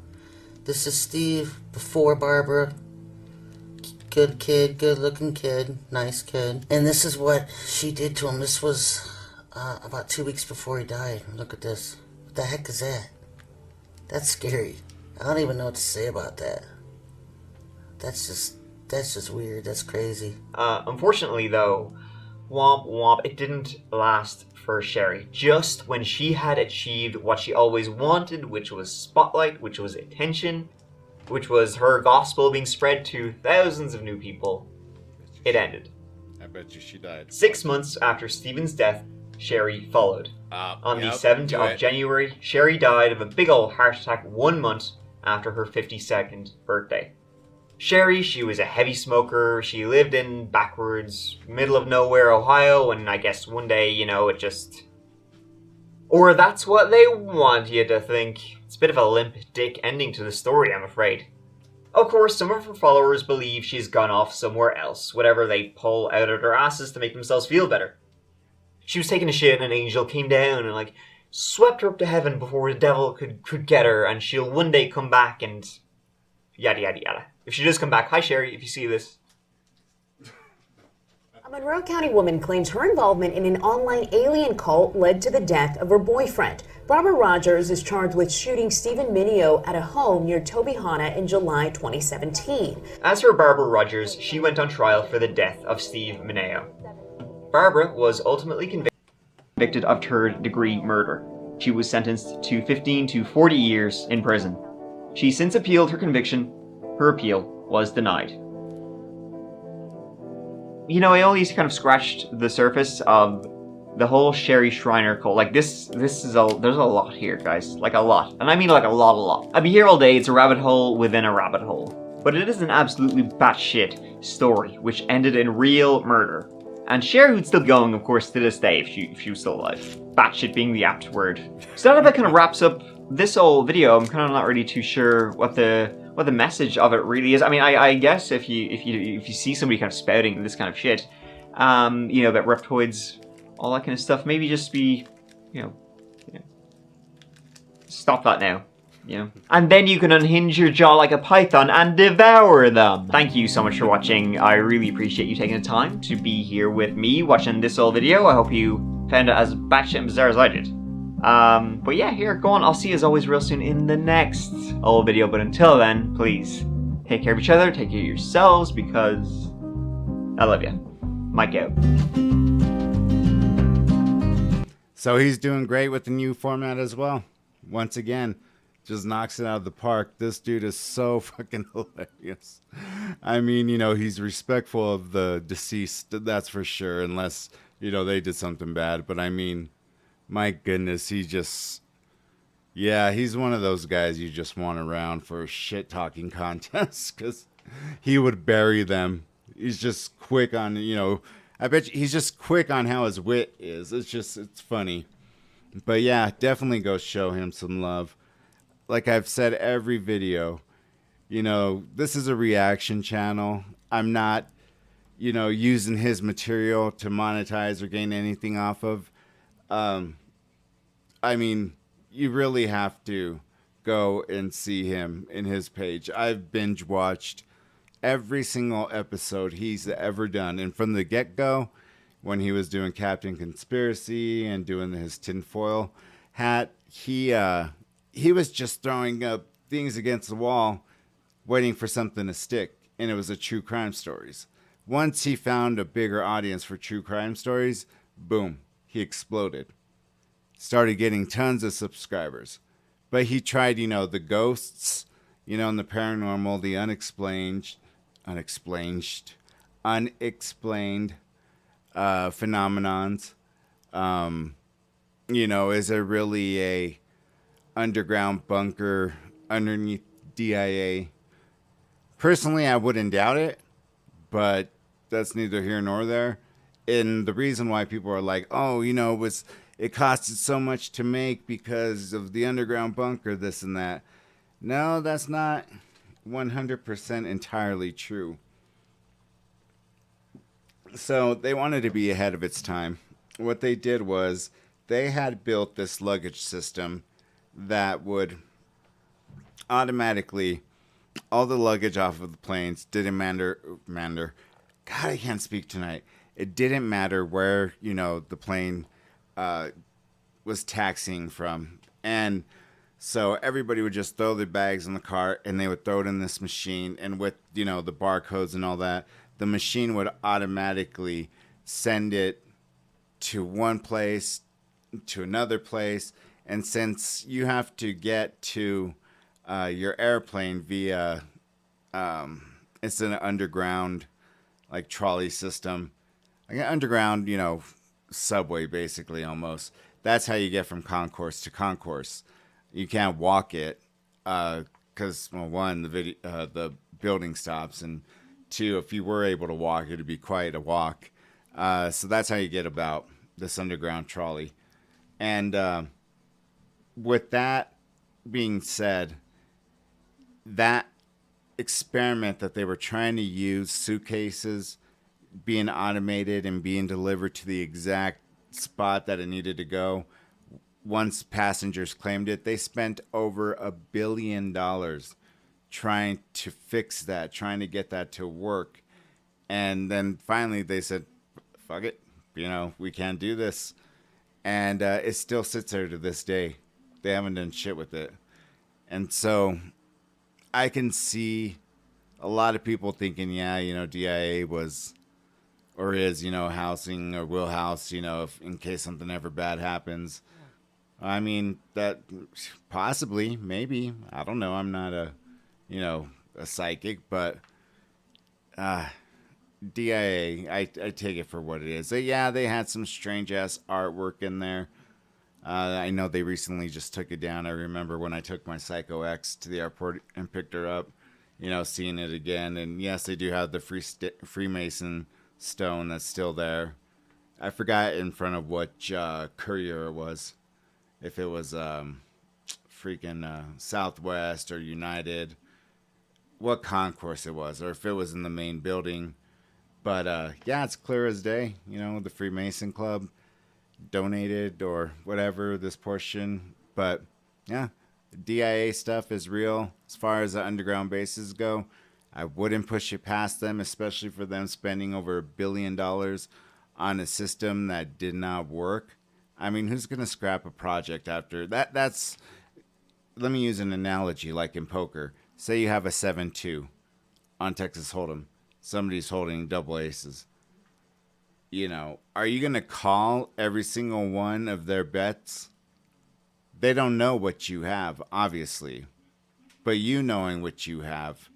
H: This is Steve before Barbara. Good kid, good looking kid, nice kid. And this is what she did to him. This was about 2 weeks before he died. Look at this. What the heck is that? That's scary. I don't even know what to say about that. That's just weird. That's crazy.
B: Unfortunately, though, womp womp, it didn't last for Sherry. Just when she had achieved what she always wanted, which was spotlight, which was attention, which was her gospel being spread to thousands of new people, it ended.
A: I bet you she died.
B: 6 months after Stephen's death, Sherry followed. On the 7th of January, Sherry died of a big old heart attack 1 month after her 52nd birthday. Sherry, she was a heavy smoker. She lived in backwards, middle of nowhere, Ohio, and I guess one day, you know, it just... Or that's what they want you to think. It's a bit of a limp dick ending to the story, I'm afraid. Of course, some of her followers believe she's gone off somewhere else, whatever they pull out of their asses to make themselves feel better. She was taking a shit and an angel came down and, like, swept her up to heaven before the devil could get her, and she'll one day come back and... yada yada yada. If she does come back, hi Sherry, if you see this.
N: A Monroe County woman claims her involvement in an online alien cult led to the death of her boyfriend. Barbara Rogers is charged with shooting Stephen Mineo at a home near Tobyhanna in July 2017.
B: As for Barbara Rogers, she went on trial for the death of Steve Mineo. Barbara was ultimately convicted of third-degree murder. She was sentenced to 15 to 40 years in prison. She since appealed her conviction. Her appeal was denied. You know, I only kind of scratched the surface of the whole Sherry Shriner cult. Like, there's a lot here, guys. Like, a lot. And I mean, like, a lot. I'd be here all day. It's a rabbit hole within a rabbit hole. But it is an absolutely batshit story, which ended in real murder. And Sherry would still be going, of course, to this day, if she was still alive. Batshit being the apt word. So that kind of wraps up this whole video. I'm kind of not really too sure what the message of it really is. I mean, I guess if you see somebody kind of spouting this kind of shit, you know, about reptoids, all that kind of stuff, maybe just be, you know, stop that now. You know? And then you can unhinge your jaw like a python and devour them. Thank you so much for watching. I really appreciate you taking the time to be here with me watching this whole video. I hope you found it as batshit and bizarre as I did. But yeah, here, go on. I'll see you as always real soon in the next old video. But until then, please take care of each other, take care of yourselves, because I love you. Mike out.
A: So he's doing great with the new format as well. Once again, just knocks it out of the park. This dude is so fucking hilarious. I mean, you know, he's respectful of the deceased, that's for sure, unless, you know, they did something bad. But I mean, my goodness, he just, yeah, he's one of those guys you just want around for shit-talking contests, because he would bury them. He's just quick on, you know, I bet you he's just quick on how his wit is. It's funny. But yeah, definitely go show him some love. Like I've said every video, you know, this is a reaction channel. I'm not, you know, using his material to monetize or gain anything off of. I mean, you really have to go and see him in his page. I've binge watched every single episode he's ever done. And from the get-go, when he was doing Captain Conspiracy and doing his tinfoil hat, he was just throwing up things against the wall, waiting for something to stick. And it was a true crime stories. Once he found a bigger audience for true crime stories, boom, he exploded. Started getting tons of subscribers. But he tried, you know, the ghosts, you know, and the paranormal, the unexplained, unexplained phenomenons. You know, is there really a underground bunker underneath DIA? Personally, I wouldn't doubt it, but that's neither here nor there. And the reason why people are like, oh, you know, it costed so much to make because of the underground bunker, this and that. No, that's not 100% entirely true. So they wanted to be ahead of its time. What they did was they had built this luggage system that would automatically, all the luggage off of the planes didn't matter. God, I can't speak tonight. It didn't matter where, you know, the plane was taxiing from. And so everybody would just throw their bags in the car and they would throw it in this machine. And with, you know, the barcodes and all that, the machine would automatically send it to one place, to another place. And since you have to get to your airplane via, it's an underground, like trolley system, like an underground, you know, subway basically almost. That's how you get from concourse to concourse. You can't walk it because, well, one, the building stops, and two, if you were able to walk, it'd be quite a walk. So that's how you get about this underground trolley. And with that being said, that experiment that they were trying to use suitcases being automated and being delivered to the exact spot that it needed to go, once passengers claimed it, they spent over $1 billion trying to fix that, trying to get that to work. And then finally they said, fuck it, you know, we can't do this. And it still sits there to this day. They haven't done shit with it. And so I can see a lot of people thinking, yeah, you know, DIA was or is, you know, housing or will house, you know, if in case something ever bad happens. I mean, that possibly, maybe, I don't know. I'm not a, you know, a psychic, but DIA, I take it for what it is. Yeah, they had some strange ass artwork in there. I know they recently just took it down. I remember when I took my Psycho X to the airport and picked her up, you know, seeing it again. And yes, they do have the Freemason stone that's still there. I forgot in front of what courier it was. If it was freaking Southwest or United, what concourse it was, or if it was in the main building. But yeah, it's clear as day. You know, the Freemason Club donated or whatever this portion. But yeah, DIA stuff is real. As far as the underground bases go, I wouldn't push it past them, especially for them spending over $1 billion on a system that did not work. I mean, who's going to scrap a project after that? That's, let me use an analogy like in poker. Say you have a 7-2 on Texas Hold'em. Somebody's holding double aces. You know, are you going to call every single one of their bets? They don't know what you have, obviously. But you knowing what you have,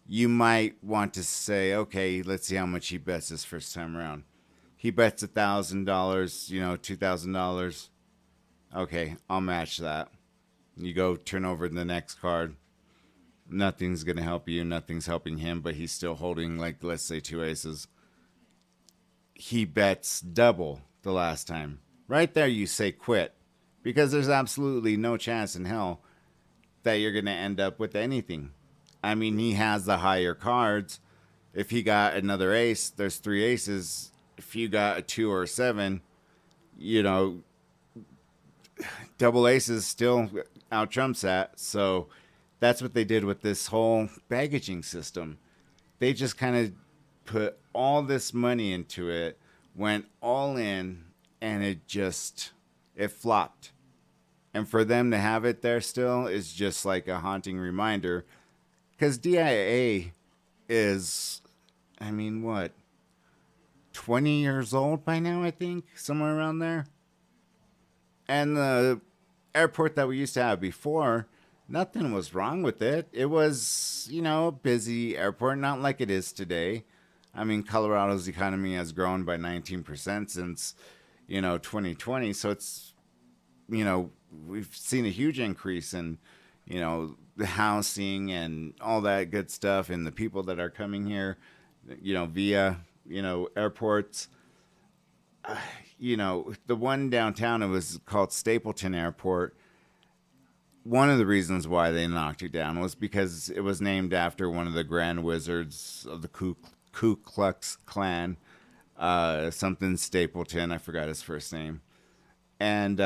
A: you might want to say, okay, let's see how much he bets this first time around. He bets $1,000, you know, $2,000. Okay, I'll match that. You go turn over the next card. Nothing's going to help you. Nothing's helping him, but he's still holding, like, let's say 2 aces. He bets double the last time. Right there, you say quit. Because there's absolutely no chance in hell that you're going to end up with anything. I mean, he has the higher cards. If he got another ace, there's 3 aces. If you got a 2 or a 7, you know, double aces still out trumps that. So that's what they did with this whole baggaging system. They just kind of put all this money into it, went all in, and it flopped. And for them to have it there still is just like a haunting reminder. Because DIA is, I mean, what? 20 years old by now, I think, somewhere around there. And the airport that we used to have before, nothing was wrong with it. It was, you know, a busy airport, not like it is today. I mean, Colorado's economy has grown by 19% since, you know, 2020. So it's, you know, we've seen a huge increase in, you know, the housing and all that good stuff and the people that are coming here, you know, via, you know, airports. You know, the one downtown, it was called Stapleton Airport. One of the reasons why they knocked it down was because it was named after one of the grand wizards of the Ku Klux Klan, something Stapleton. I forgot his first name. And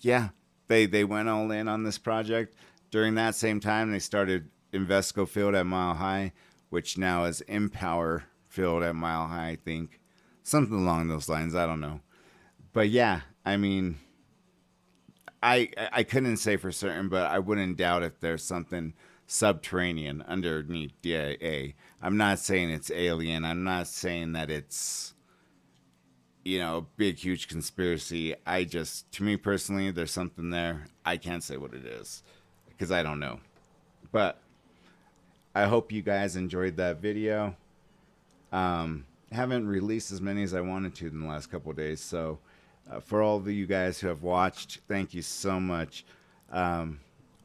A: yeah, they went all in on this project. During that same time, they started Invesco Field at Mile High, which now is Empower Field at Mile High, I think. Something along those lines. I don't know. But yeah, I mean, I couldn't say for certain, but I wouldn't doubt if there's something subterranean underneath DIA. I'm not saying it's alien. I'm not saying that it's, you know, a big, huge conspiracy. To me personally, there's something there. I can't say what it is because I don't know. But I hope you guys enjoyed that video. Haven't released as many as I wanted to in the last couple of days. So for all of you guys who have watched, thank you so much. All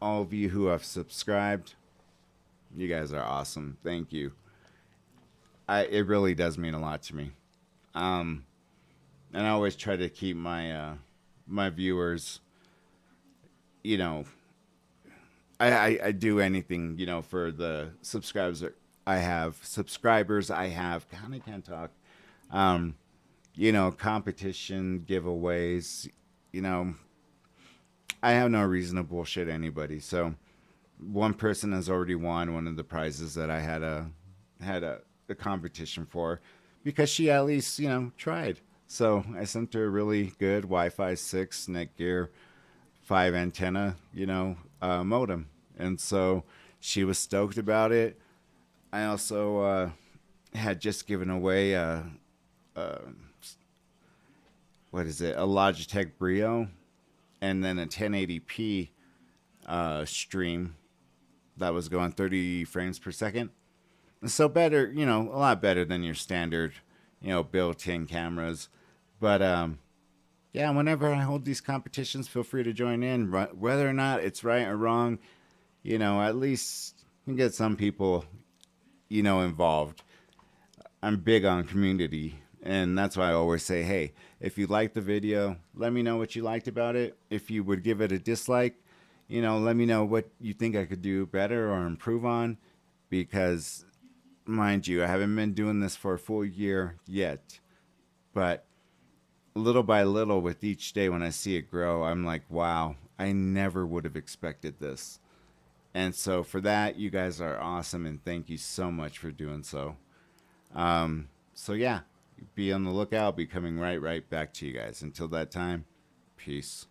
A: of you who have subscribed, you guys are awesome. Thank you. It really does mean a lot to me. And I always try to keep my my viewers, you know, I do anything, you know, for the subscribers I have. God, I can't talk. You know, competition, giveaways, you know, I have no reason to bullshit anybody. So one person has already won one of the prizes that I had a competition for because she at least, you know, tried. So I sent her a really good Wi-Fi 6 Netgear 5 antenna, you know, modem. And so she was stoked about it. I also had just given away a Logitech Brio and then a 1080p stream that was going 30 frames per second. So better, you know, a lot better than your standard, you know, built-in cameras. But yeah, whenever I hold these competitions, feel free to join in. Whether or not it's right or wrong, you know, at least you can get some people, you know, involved. I'm big on community, and that's why I always say, hey, if you liked the video, let me know what you liked about it. If you would give it a dislike, you know, let me know what you think I could do better or improve on, because mind you, I haven't been doing this for a full year yet, but little by little with each day when I see it grow, I'm like, wow, I never would have expected this. And so for that, you guys are awesome, and thank you so much for doing so. So yeah, be on the lookout. I'll be coming right back to you guys. Until that time, peace.